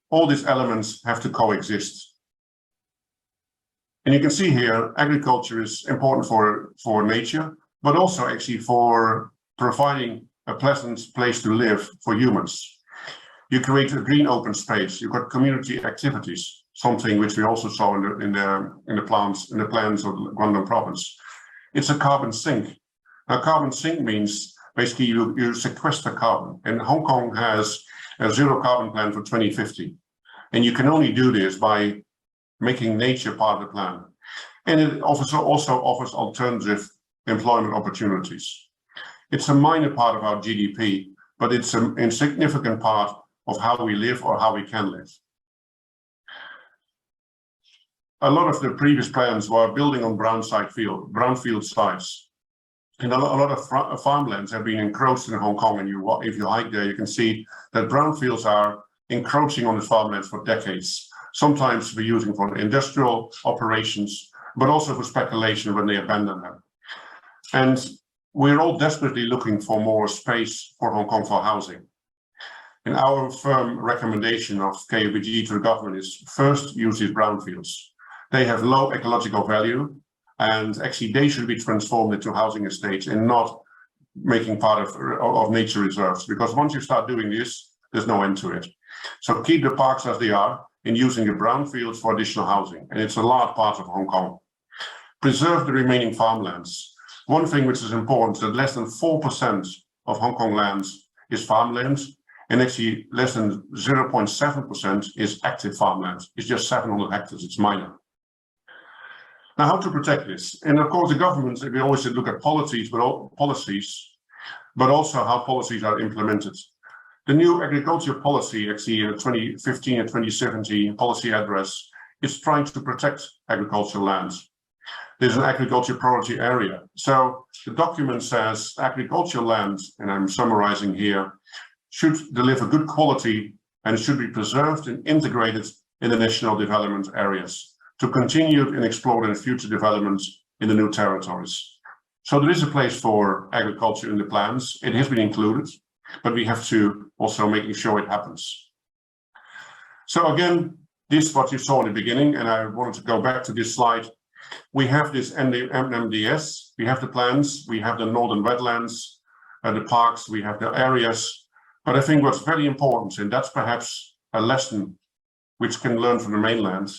all these elements have to coexist. And you can see here, agriculture is important for nature, but also actually for providing a pleasant place to live for humans. You create a green open space, you've got community activities, something which we also saw in the plans of Guangdong province. It's a carbon sink. Now, carbon sink means basically you sequester carbon. And Hong Kong has a zero carbon plan for 2050. And you can only do this by making nature part of the plan. And it also offers alternative employment opportunities. It's a minor part of our GDP, but it's an insignificant part of how we live or how we can live. A lot of the previous plans were building on brownfield sites. And a lot of farmlands have been encroached in Hong Kong, and if you hike there, you can see that brownfields are encroaching on the farmlands for decades, sometimes for using for industrial operations, but also for speculation when they abandon them. And we're all desperately looking for more space for Hong Kong for housing. And our firm recommendation of KUBG to the government is first use these brownfields. They have low ecological value, and actually they should be transformed into housing estates and not making part of nature reserves. Because once you start doing this, there's no end to it. So keep the parks as they are and using the brownfields for additional housing. And it's a large part of Hong Kong. Preserve the remaining farmlands. One thing which is important is that less than 4% of Hong Kong lands is farmland, and actually less than 0.7% is active farmland. It's just 700 hectares, it's minor. Now, how to protect this? And of course, the government, we always look at policies, but also how policies are implemented. The new agriculture policy, actually in 2015 and 2017 policy address, is trying to protect agricultural lands. There's an agriculture priority area. So the document says agricultural land, and I'm summarizing here, should deliver good quality and should be preserved and integrated in the national development areas to continue and explore in future developments in the new territories. So there is a place for agriculture in the plans. It has been included, but we have to also making sure it happens. So again, this is what you saw in the beginning, and I wanted to go back to this slide. We have this MMDS, we have the plans, we have the northern wetlands, the parks, we have the areas. But I think what's very important, and that's perhaps a lesson which can learn from the mainland,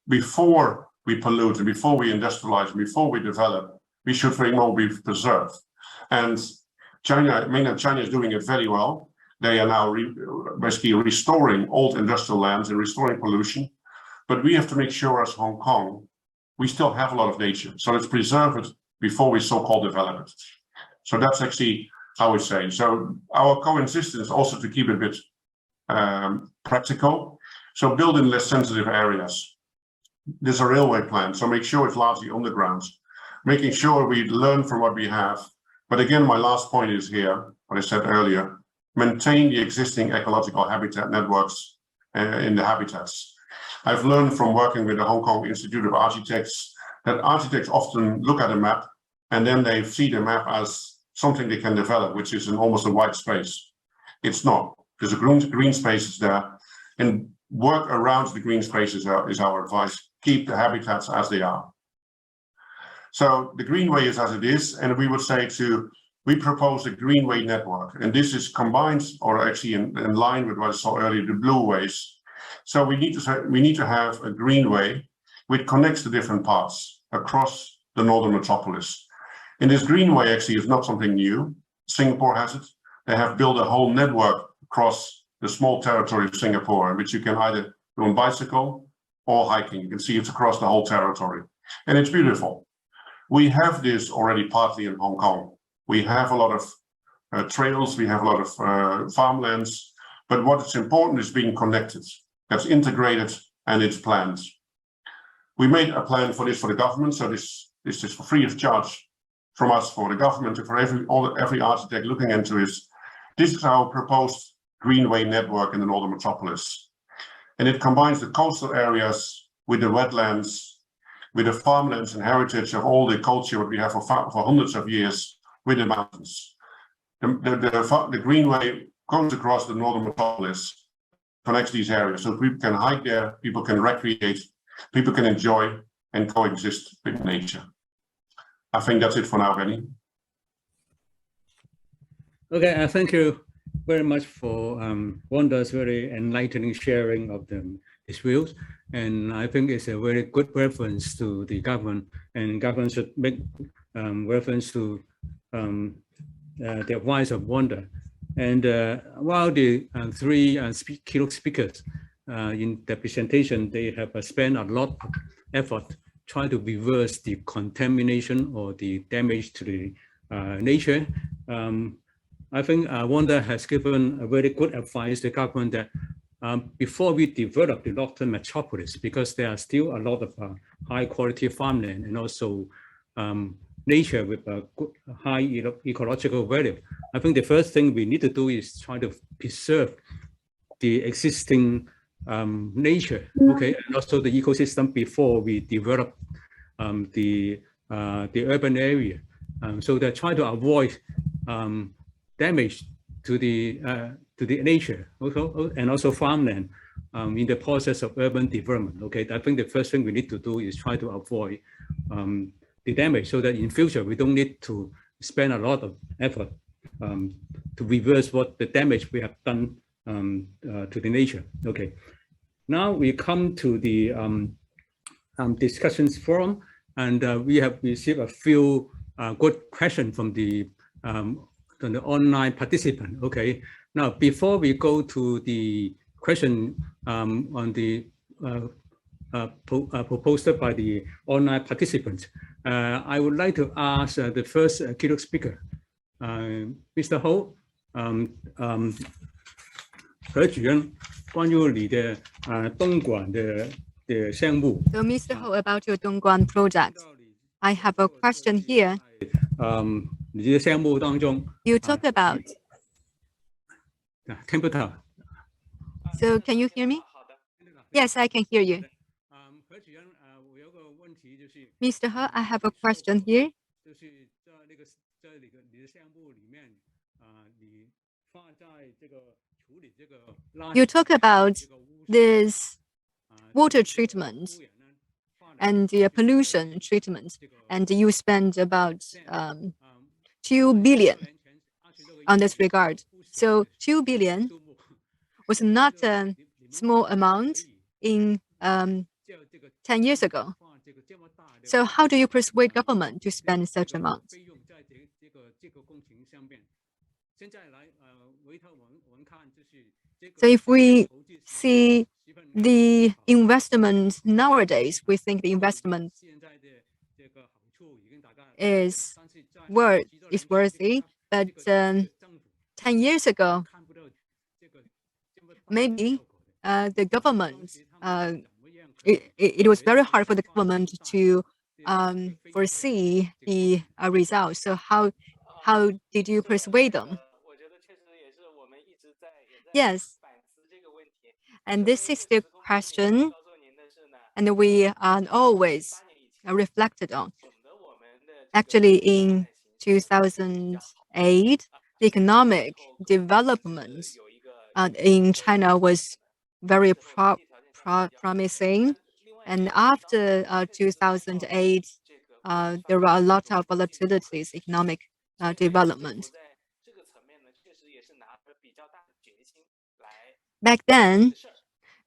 before we pollute and before we industrialize and before we develop, we should very well be preserved. And mainland China is doing it very well. They are now basically restoring old industrial lands and restoring pollution. But we have to make sure as Hong Kong, we still have a lot of nature. So let's preserve it before we so-called develop it. So that's actually how we say. So our coexistence also to keep it a bit practical. So build in less sensitive areas. There's a railway plan, so make sure it's largely underground, making sure we learn from what we have. But again, my last point is here, what I said earlier, maintain the existing ecological habitat networks in the habitats. I've learned from working with the Hong Kong Institute of Architects that architects often look at a map and then they see the map as something they can develop, which is almost a white space. It's not. There's a green spaces there, and work around the green spaces is our advice. Keep the habitats as they are. So the Greenway is as it is, and we would say we propose a Greenway network, and this is combined, or actually in line with what I saw earlier, the Blueways. So we need to have a Greenway which connects the different parts across the northern metropolis. And this Greenway actually is not something new. Singapore has it. They have built a whole network across the small territory of Singapore, in which you can either go on bicycle or hiking. You can see it's across the whole territory. And it's beautiful. We have this already partly in Hong Kong. We have a lot of trails, we have a lot of farmlands, but what is important is being connected. That's integrated and it's planned. We made a plan for this for the government, so this is for free of charge from us for the government and for every architect looking into this. This is our proposed Greenway network in the northern metropolis. And it combines the coastal areas with the wetlands, with the farmlands and heritage of all the culture that we have for hundreds of years with the mountains. The Greenway goes across the northern metropolis, connects these areas, so people can hike there, people can recreate, people can enjoy and coexist with nature. I think that's it for now, Benny. Okay, thank you very much for Wanda's very enlightening sharing of his views. And I think it's a very good reference to the government, and government should make reference to the advice of Wanda. And while the three keynote speakers in the presentation, they have spent a lot of effort trying to reverse the contamination or the damage to the nature. I think Wanda has given a very good advice to the government that before we develop the northern metropolis, because there are still a lot of high quality farmland and also nature with a good, high ecological value. I think the first thing we need to do is try to preserve the existing nature, okay, and also the ecosystem before we develop the urban area. So they're trying to avoid damage to the nature, also, and also farmland in the process of urban development. Okay, I think the first thing we need to do is try to avoid the damage, so that in future we don't need to spend a lot of effort to reverse what the damage we have done to the nature. Okay, now we come to the discussions forum, and we have received a few good questions from the online participant. Okay, now before we go to the question on the proposed by the online participants, I would like to ask the first keynote speaker, Mr. Ho, 何主任，关于你的东莞的项目。So, Mr. Ho, about your Dongguan project, I have a question here. 你的项目当中 You talk about. 听不到。So, can you hear me? Yes, I can hear you. 何主任，我有个问题就是。 Mr. He, I have a question here. 就是在你的项目里面，你放在这个处理这个垃圾。You talk about this water treatment and the pollution treatment, and you spend about 2 billion on this regard. So 2 billion was not a small amount in 10 years ago. So how do you persuade government to spend such amount? So if we see the investment nowadays, we think the investment is worthy, but 10 years ago, maybe the government, it was very hard for the government to foresee the results. So how did you persuade them? Yes. And this is the question, and we always reflected on. Actually, in 2008, the economic development in China was very promising. And after 2008, there were a lot of volatilities, economic development. Back then,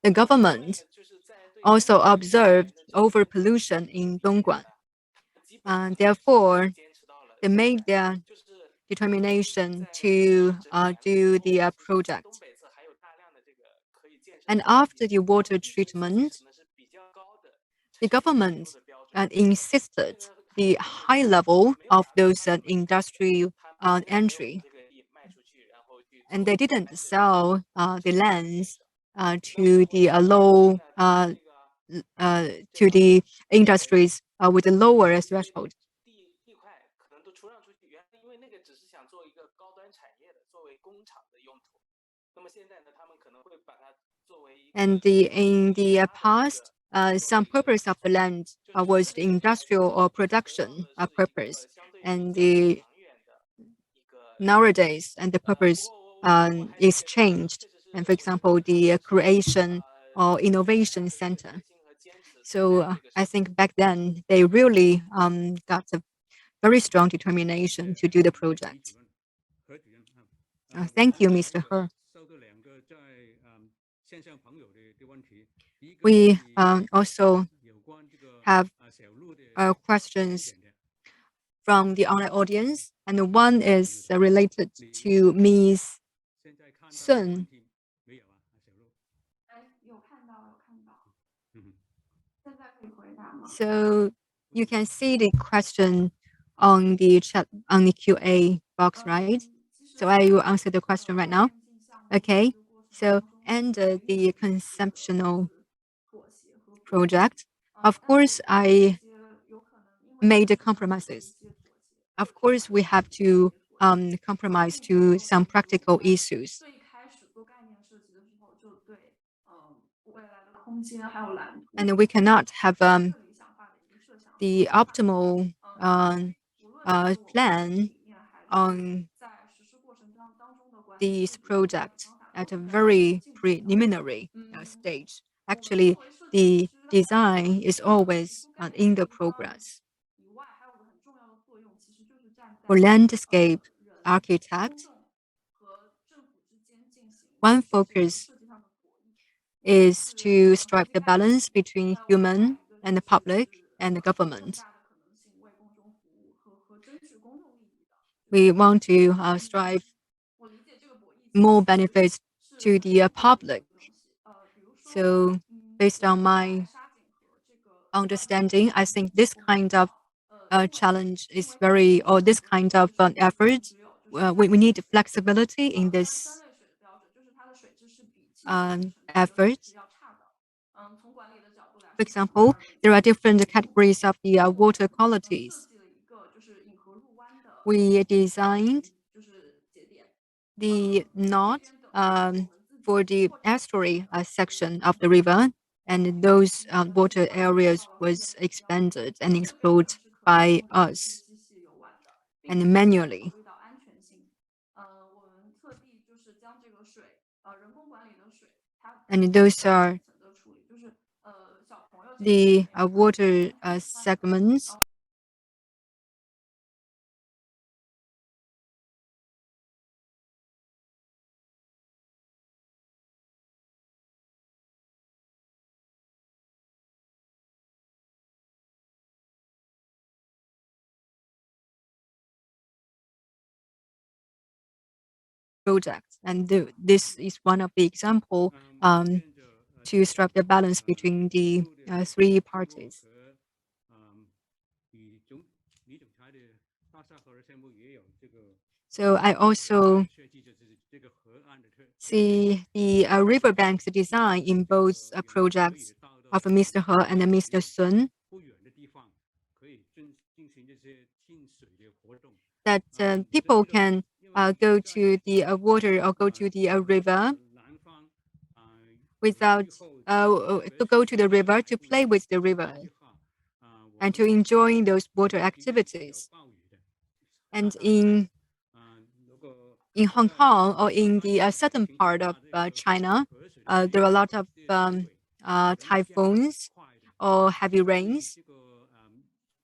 the government also observed overpollution in Dongguan. Therefore, they made their determination to do the project. And after the water treatment, the government insisted the high level of those industry entry. And they didn't sell the lands to the low to the industries with a lower threshold. And in the past, some purpose of the land was the industrial or production purpose, and nowadays, and the purpose is changed. And for example, the creation or innovation center. So I think back then they really got a very strong determination to do the project. Thank you, Mr. He. We also have questions from the online audience, and one is related to Ms. Sun. 哎，有看到，有看到。现在可以回答吗？ So you can see the question on the chat on the QA box, right? So I will answer the question right now. Okay. So under the conceptual project, of course, I made compromises. Of course, we have to compromise to some practical issues. 最开始做概念设计的时候，就对未来的空间还有蓝图 And we cannot have 最理想化的一个设想。 the optimal 无论是我们 plan 理念还是 on 在实施过程当中的管理 this project at a very preliminary stage. Actually, 作为设计 the 师 design is always 概念 in the 设计方 progress. 以外，还有个很重要的作用，其实就是站在 For landscape 人、 architect, 公众和政府之间进行 one 这个 focus 设计上的博弈。 is to strike the balance between human and the public and the government. 大的可能性为公众服务和争取公众利益的。 We want to strive 我理解这个博弈 more benefits 是 to the public. 比如说 So, based on my 沙井河这个 understanding, I think this kind of challenge is very, or this kind of effort, we need flexibility in 三 this 类水的标准，就是它的水质是比清水的城市 effort. 是要差的。从管理的角度来 For 说， example, there are different categories of the water 设 qualities. 计了一个就是引河入湾的， We designed 就是节点。 the knot 我们自己 for the estuary section of the river, and those water areas was expanded and explored by us 机器游玩的， and manually. 考虑到安全性，我们特地就是将这个水，人工管理的水，它 And those are 层的处理，就是小朋友 the water segments. Project, and this is one of the example to strike the balance between the three parties. 李总裁的大厦河的项目也有这个 So I also 设计的这个河岸的 see the riverbanks design in both projects of Mr. He and Mr. Sun, 不远的地方可以进行这些进水的活动。 that people can go to the water or go to the river 南方 without to go to the river to play with the river and to enjoy those water activities. And in Hong Kong or in the southern part of China, there are a lot of typhoons or heavy rains, 这个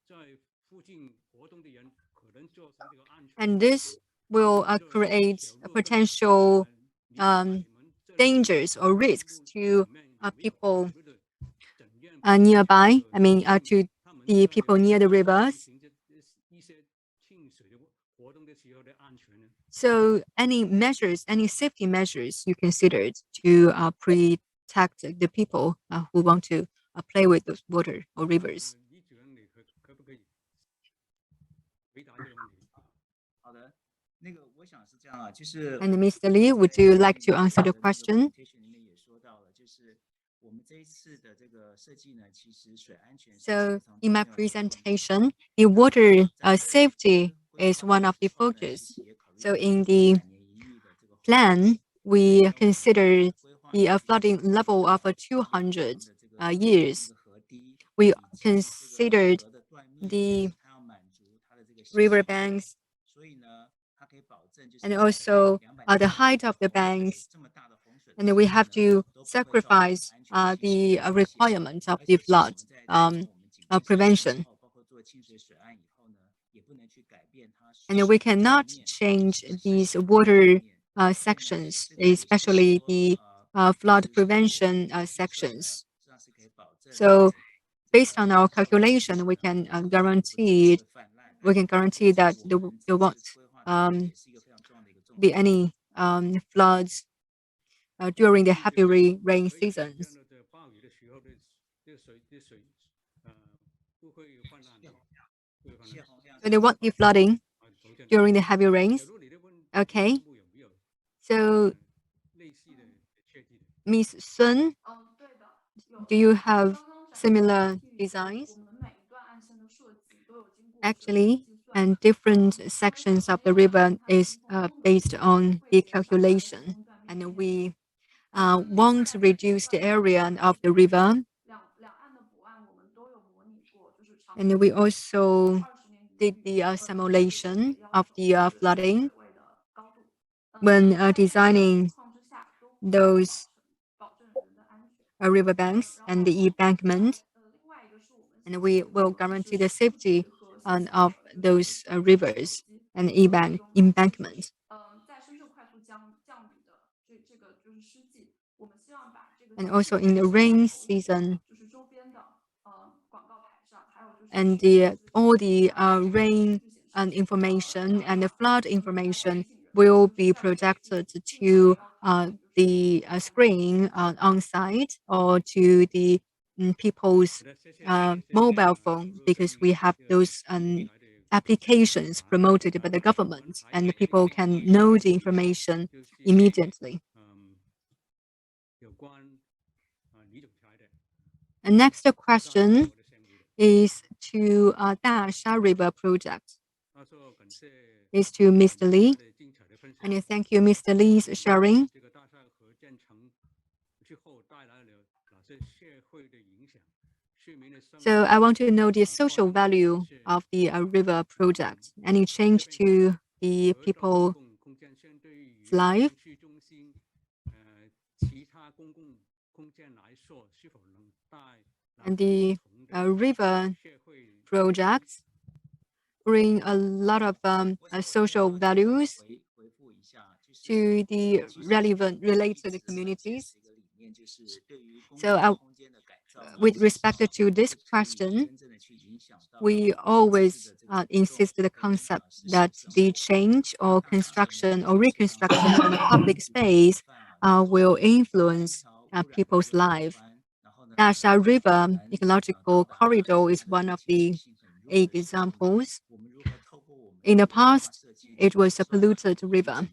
在附近活动的人可能造成这个安全 and this will create a potential dangers or risks to people nearby. I mean, to the people near the rivers. 一些进水的活动的时候的安全呢？ So, any measures, any safety measures you considered to protect the people who want to play with those water or rivers? 李主任，你可不可以回答这个问题？好的，那个我想是这样啊，就是 And Mr. Lee, would you like to answer the question? 里面也说到了，就是我们这一次的这个设计呢，其实水安全是 So, 非常 in my 重要的 presentation, the water safety is one of the focus. So, in the plan, we considered the flooding level of 200 years. We considered the riverbanks 所以呢，它可以保证就是 and also the height of the banks, 这么大的洪水的 and we 时候 have 呢 to 都不会造成 sacrifice 安全系 the 数的 requirements of 而 the 且其实我 flood 们在我们景观设计 prevention. 以后包括做清水水岸以后呢，也不能去改变它 And we cannot change these water sections, especially the flood prevention sections. 这样是可以保证 So, based on our calculation, we can guarantee we can guarantee that there won't be any floods during the heavy rain seasons. So there won't be flooding during the heavy rains. Okay. So, Miss Sun, do you have similar designs? Actually, and different sections of the river is based on the calculation, and we want to reduce the area of the river. And we also did the simulation of the flooding when designing those riverbanks and the embankment, and we will guarantee the safety of those rivers and embankment. And also in the rain season, and all the rain information and the flood information will be projected to the screen on site or to the people's mobile phone, because we have those applications promoted by the government, and the people can know the information immediately. The next question is to Dasha River project. Is to Mr. Lee, and thank you, Mr. Lee's sharing. So I want to know the social value of the river project. Any change to the people's life? And the river projects bring a lot of social values to the related communities. So with respect to this question, we always insist the concept that the change or construction or reconstruction of the public space will influence people's life. Dasha River Ecological Corridor is one of the examples. In the past, it was a polluted river,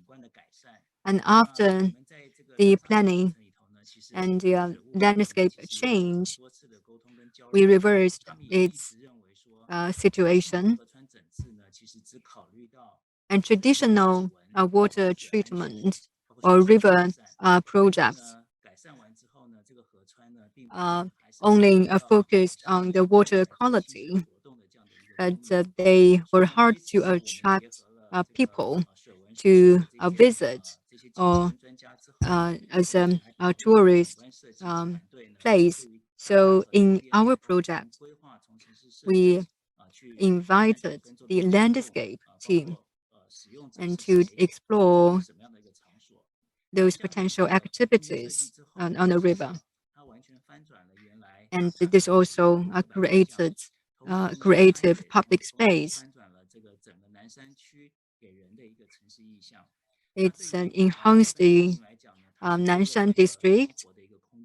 and after the planning and the landscape change, we reversed its situation. And traditional water treatment or river projects only focused on the water quality, but they were hard to attract people to visit or as a tourist place. So in our project, we invited the landscape team and to explore those potential activities on the river. And this also created creative public space. It's enhanced the Nanshan district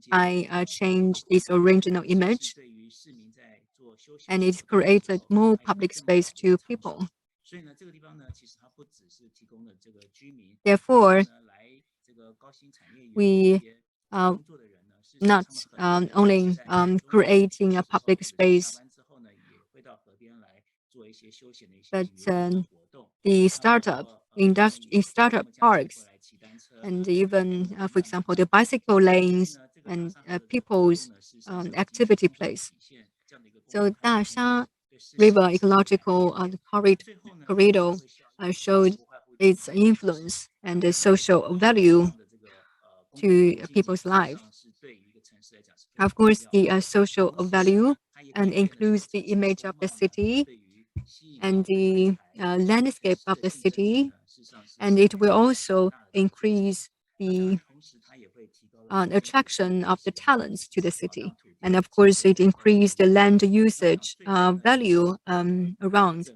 by changed its original image, and it's created more public space to people. Therefore, we not only creating a public space, but the startup parks, and even, for example, the bicycle lanes and people's activity place. So Dasha River Ecological Corridor showed its influence and the social value to people's life. Of course, the social value includes the image of the city and the landscape of the city, and it will also increase the attraction of the talents to the city. And of course, it increased the land usage value around.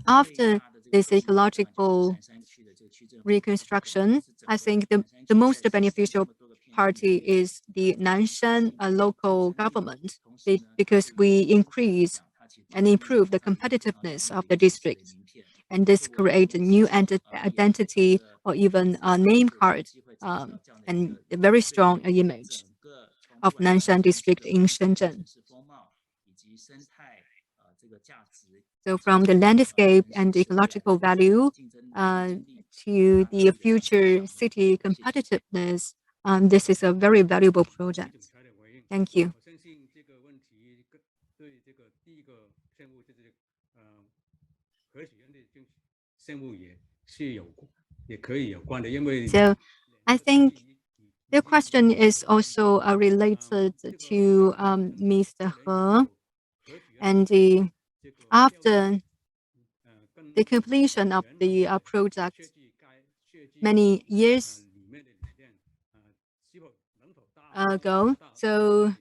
After this ecological reconstruction, I think the most beneficial party is the Nanshan local government, because we increase and improve the competitiveness of the district. And this creates a new identity or even a name card and a very strong image of Nanshan district in Shenzhen. So from the landscape and the ecological value to the future city competitiveness, this is a very valuable project. Thank you. So I think the question is also related to Mr. He, and after the completion of the project many years ago, so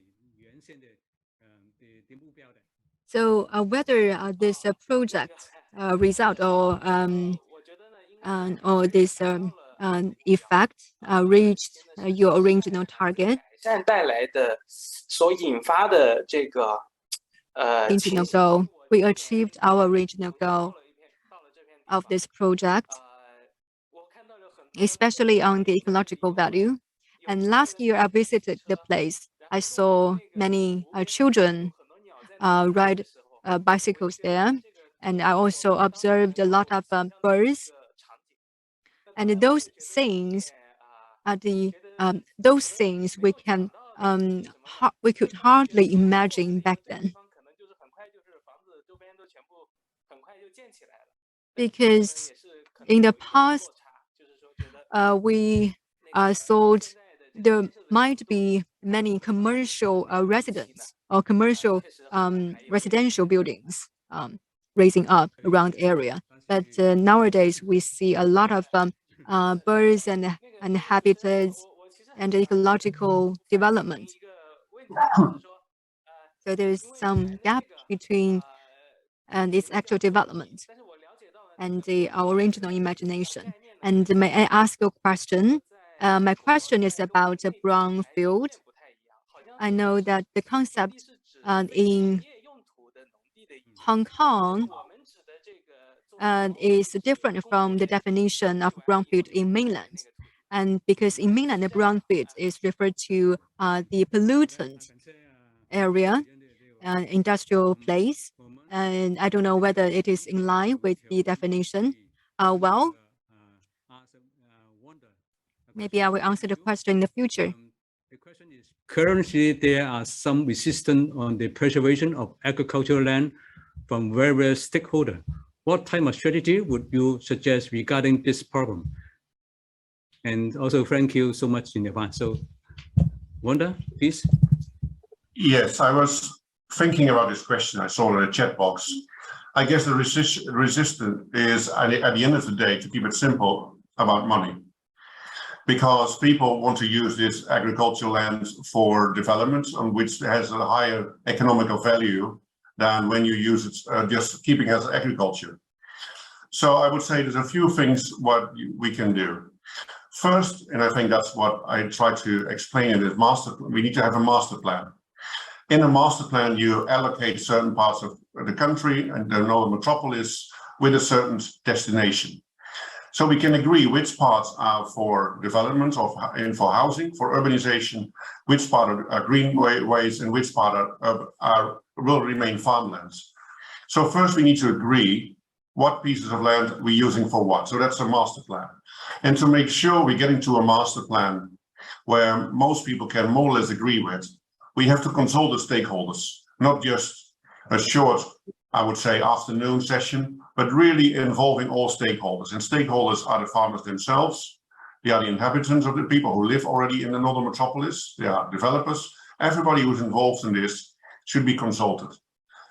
whether this project result or this effect reached your original target, original goal, we achieved our original goal of this project, especially on the ecological value. And last year, I visited the place. I saw many children ride bicycles there, and I also observed a lot of birds. And those things are those things we could hardly imagine back then. Because in the past, we thought there might be many commercial residents or commercial residential buildings raising up around the area. But nowadays, we see a lot of birds and habitats and ecological development. So there's some gap between its actual development and our original imagination. And may I ask a question? My question is about a brownfield. I know that the concept in Hong Kong is different from the definition of brownfield in mainland. And because in mainland, the brownfield is referred to the pollutant area, industrial place. And I don't know whether it is in line with the definition. Well, maybe I will answer the question in the future. The question is, currently there are some resistance on the preservation of agricultural land from various stakeholders. What type of strategy would you suggest regarding this problem? And also, thank you so much in advance. So, Wanda, please. Yes, I was thinking about this question. I saw it in the chat box. I guess the resistance is, at the end of the day, to keep it simple, about money. Because people want to use this agricultural land for development, on which has a higher economical value than when you use it just keeping as agriculture. So I would say there's a few things what we can do. First, and I think that's what I try to explain in this master plan, we need to have a master plan. In a master plan, you allocate certain parts of the country and the northern metropolis with a certain destination. So we can agree which parts are for development and for housing, for urbanization, which part are greenways and which part will remain farmlands. So first we need to agree what pieces of land we're using for what. So that's a master plan. And to make sure we get into a master plan where most people can more or less agree with, we have to consult the stakeholders, not just a short, I would say, afternoon session, but really involving all stakeholders. And stakeholders are the farmers themselves, they are the inhabitants of the people who live already in the northern metropolis, they are developers. Everybody who's involved in this should be consulted.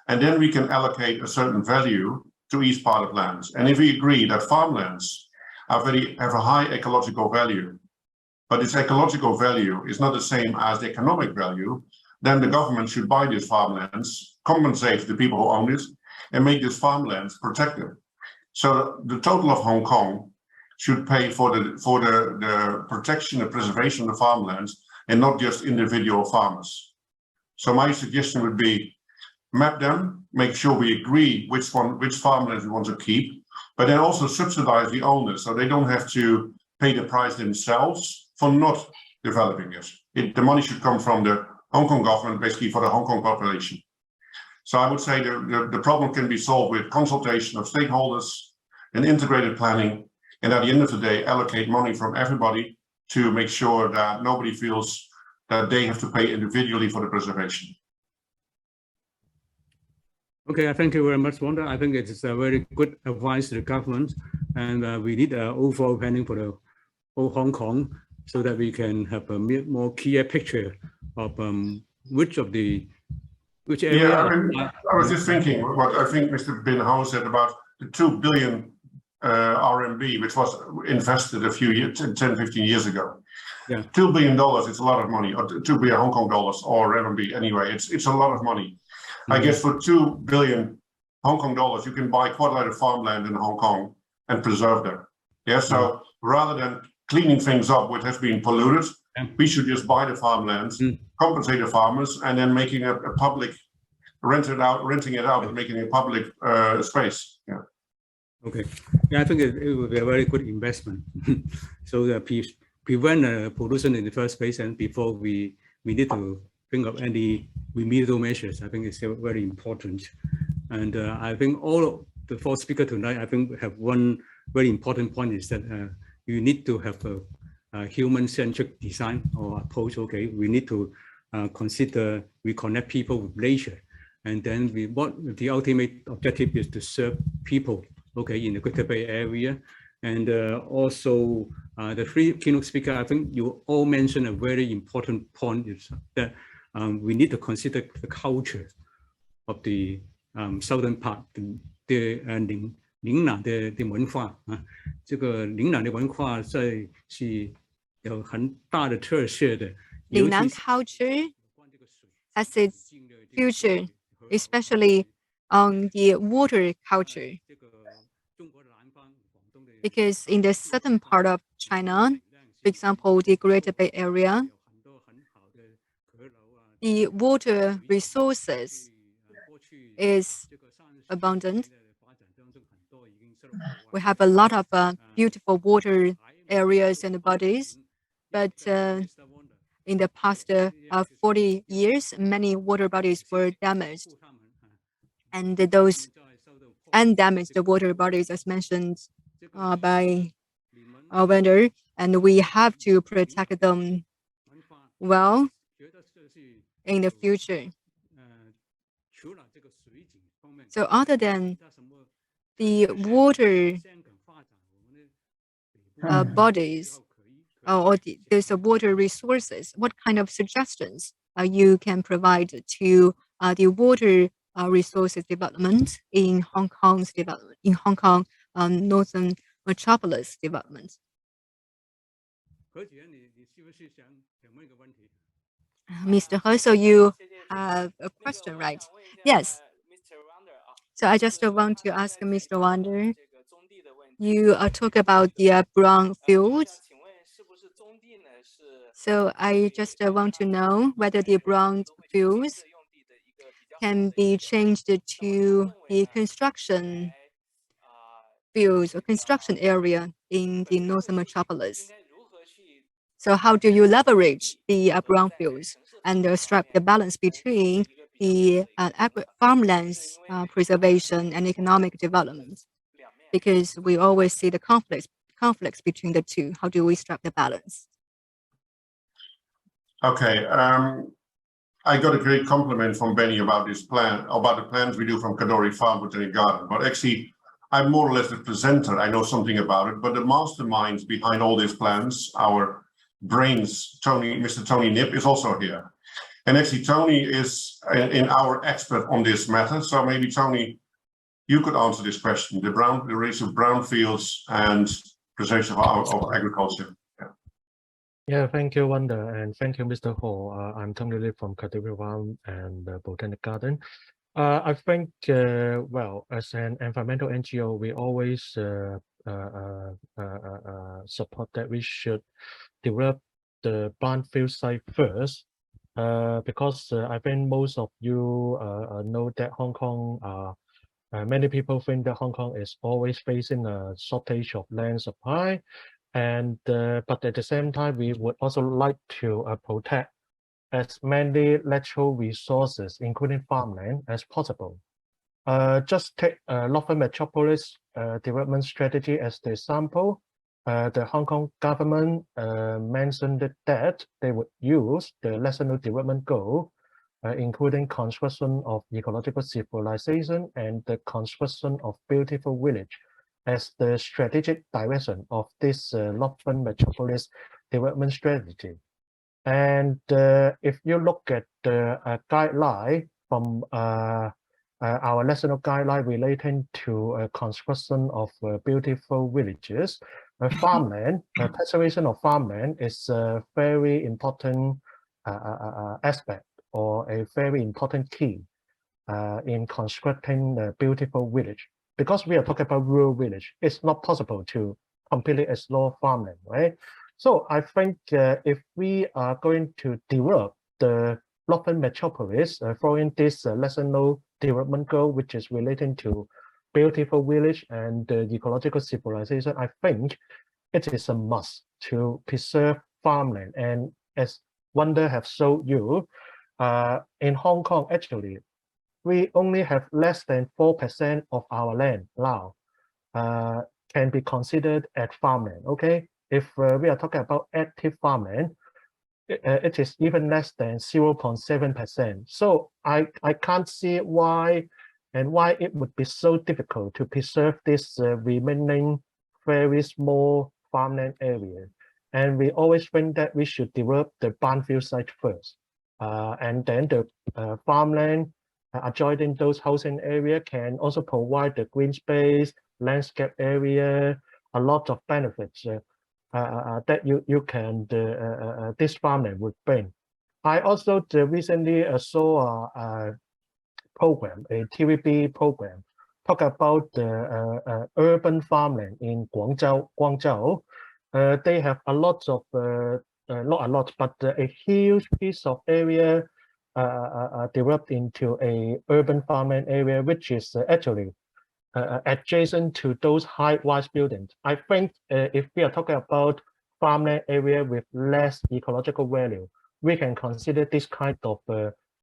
And then we can allocate a certain value to each part of lands. And if we agree that farmlands have a high ecological value, but its ecological value is not the same as the economic value, then the government should buy these farmlands, compensate the people who own it, and make these farmlands protected. So the total of Hong Kong should pay for the protection and preservation of the farmlands, and not just individual farmers. So my suggestion would be map them, make sure we agree which farmlands we want to keep, but then also subsidize the owners so they don't have to pay the price themselves for not developing it. The money should come from the Hong Kong government, basically for the Hong Kong population. So I would say the problem can be solved with consultation of stakeholders and integrated planning, and at the end of the day, allocate money from everybody to make sure that nobody feels that they have to pay individually for the preservation. Okay, thank you very much, Wanda. I think it's a very good advice to the government, and we need an overall planning for the whole Hong Kong so that we can have a more clear picture of which area. Yeah, I was just thinking what I think Mr. Bin Hao said about the 2 billion RMB, which was invested a few years, 10, 15 years ago. Yeah. $2 billion, it's a lot of money, or 2 billion Hong Kong dollars or RMB anyway, it's a lot of money. I guess for 2 billion Hong Kong dollars, you can buy quite a lot of farmland in Hong Kong and preserve them. Yeah, so rather than cleaning things up which has been polluted, we should just buy the farmlands, compensate the farmers, and then making a public, renting it out and making a public space. Yeah. Okay. Yeah, I think it would be a very good investment. So that prevent pollution in the first place, and before we need to think of any remedial measures. I think it's very important. And I think all of the four speakers tonight, I think have one very important point is that you need to have a human-centric design or approach. Okay, we need to consider we connect people with nature, and then the ultimate objective is to serve people. Okay, in the Greater Bay Area, and also the three keynote speakers. I think you all mentioned a very important point is that we need to consider the culture of the southern part, 岭南的文化啊，这个岭南的文化在是有很大的特色的。岭南 culture has its future, especially on the water culture. Because in the southern part of China, for example, the Greater Bay Area, the water resources is abundant. We have a lot of beautiful water areas and bodies, but in the past 40 years, many water bodies were damaged. And those undamaged water bodies, as mentioned by our vendor, and we have to protect them well in the future. So other than the water bodies or there's water resources, what kind of suggestions you can provide to the water resources development in Hong Kong's development, in Hong Kong northern metropolis development? Mr. He, so you have a question, right? Yes. So I just want to ask Mr. Wander, you talk about the brownfields. So I just want to know whether the brownfields can be changed to the construction fields or construction area in the northern metropolis. So how do you leverage the brownfields and strike the balance between the farmlands preservation and economic development? Because we always see the conflicts between the two. How do we strike the balance? Okay, I got a great compliment from Benny about this plan, about the plans we do from Kadori Farm Botanic Garden. But actually, I'm more or less the presenter. I know something about it, but the masterminds behind all these plans, our brains, Mr. Tony Nip is also here. And actually, Tony is our expert on this matter. So maybe Tony, you could answer this question: the ratio of brownfields and preservation of agriculture. Yeah, thank you, Wanda, and thank you, Mr. Ho. I'm Tony Lee from Kadori Farm and Botanic Garden. I think, well, as an environmental NGO, we always support that we should develop the brownfield site first, because I think most of you know that Hong Kong, many people think that Hong Kong is always facing a shortage of land supply, and but at the same time, we would also like to protect as many natural resources, including farmland, as possible. Just take Northern Metropolis development strategy as the example. The Hong Kong government mentioned that they would use the national development goal, including construction of ecological civilization and the construction of beautiful village, as the strategic direction of this Northern Metropolis development strategy. And if you look at the guideline from our national guideline relating to construction of beautiful villages, farmland, preservation of farmland is a very important aspect or a very important key in constructing a beautiful village. Because we are talking about rural village, it's not possible to completely explore farmland, right? So I think if we are going to develop the Northern Metropolis following this national development goal, which is relating to beautiful village and ecological civilization, I think it is a must to preserve farmland. And as Wonder have showed you, in Hong Kong, actually, we only have less than 4% of our land now can be considered as farmland, okay? If we are talking about active farmland, it is even less than 0.7%. So I can't see why it would be so difficult to preserve this remaining very small farmland area. And we always think that we should develop the brownfield site first. And then the farmland adjoining those housing area can also provide the green space, landscape area, a lot of benefits that you can this farmland would bring. I also recently saw a program, a TVB program, talk about the urban farmland in Guangzhou. They have a lot of, not a lot, but a huge piece of area developed into a urban farmland area, which is actually adjacent to those high-rise buildings. I think if we are talking about farmland area with less ecological value, we can consider this kind of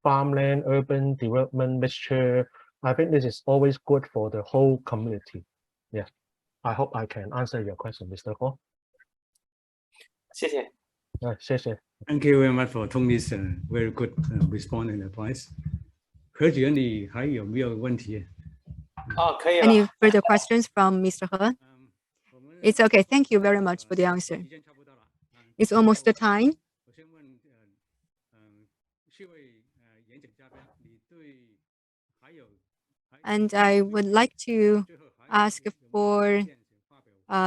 farmland urban development mixture. I think this is always good for the whole community. Yeah, I hope I can answer your question, Mr. Ho. 谢谢。谢谢。 Thank you very much for Tony's very good response and advice. 何主任，你还有没有问题？ 可以了。 Any further questions from Mr. He? It's okay. Thank you very much for the answer. It's almost the time. And I would like to ask for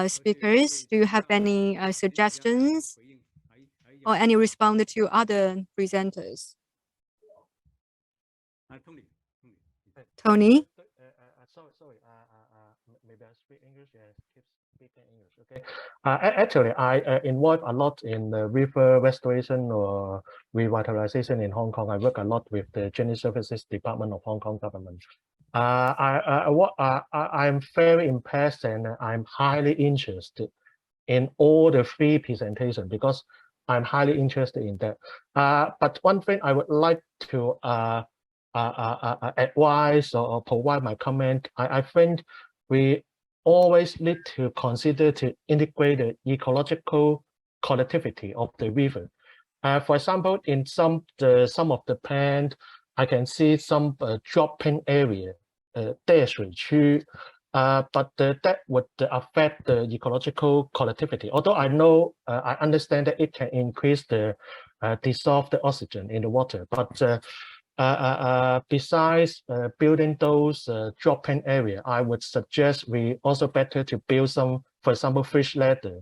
speakers, do you have any suggestions or any response to other presenters? Tony? Sorry, maybe I speak English. Yeah, keep speaking English. Okay. Actually, I involved a lot in the river restoration or revitalization in Hong Kong. I work a lot with the General Services Department of Hong Kong government. I'm very impressed and I'm highly interested in all the three presentations because I'm highly interested in that. But one thing I would like to advise or provide my comment, I think we always need to consider to integrate the ecological connectivity of the river. For example, in some of the plant, I can see some dropping area, but that would affect the ecological connectivity. Although I know, I understand that it can increase the dissolve the oxygen in the water, but besides building those drop-in area, I would suggest we also better to build some, for example, fish ladder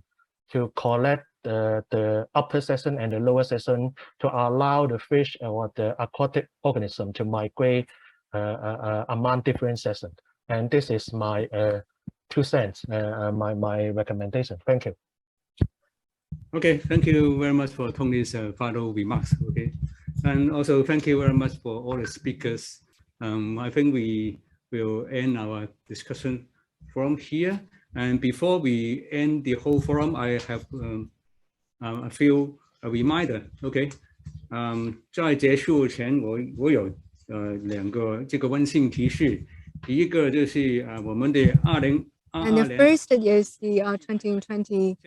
to collect the upper section and the lower section to allow the fish or the aquatic organism to migrate among different sessions. And this is my 2 cents, my recommendation. Thank you. Okay, thank you very much for Tony's final remarks. Okay, and also thank you very much for all the speakers. I think we will end our discussion from here. And before we end the whole forum, I have a few reminder. OK， 在结束前，我有2个这个温馨提示。第一个就是我们的2022 And the first is the 2020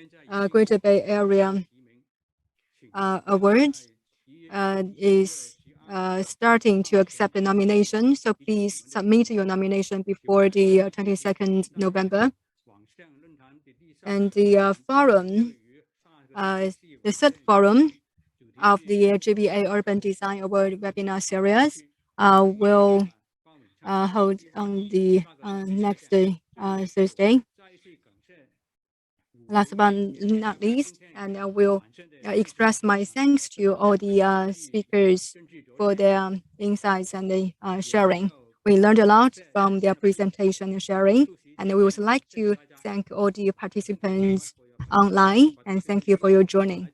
Greater Bay Area Award is starting to accept the nomination. So please submit your nomination before the 22nd November. And the forum, the third forum of the GBA Urban Design Award webinar series will hold on the next Thursday. Last but not least, and I will express my thanks to all the speakers for their insights and the sharing. We learned a lot from their presentation and sharing, and we would like to thank all the participants online, and thank you for your joining.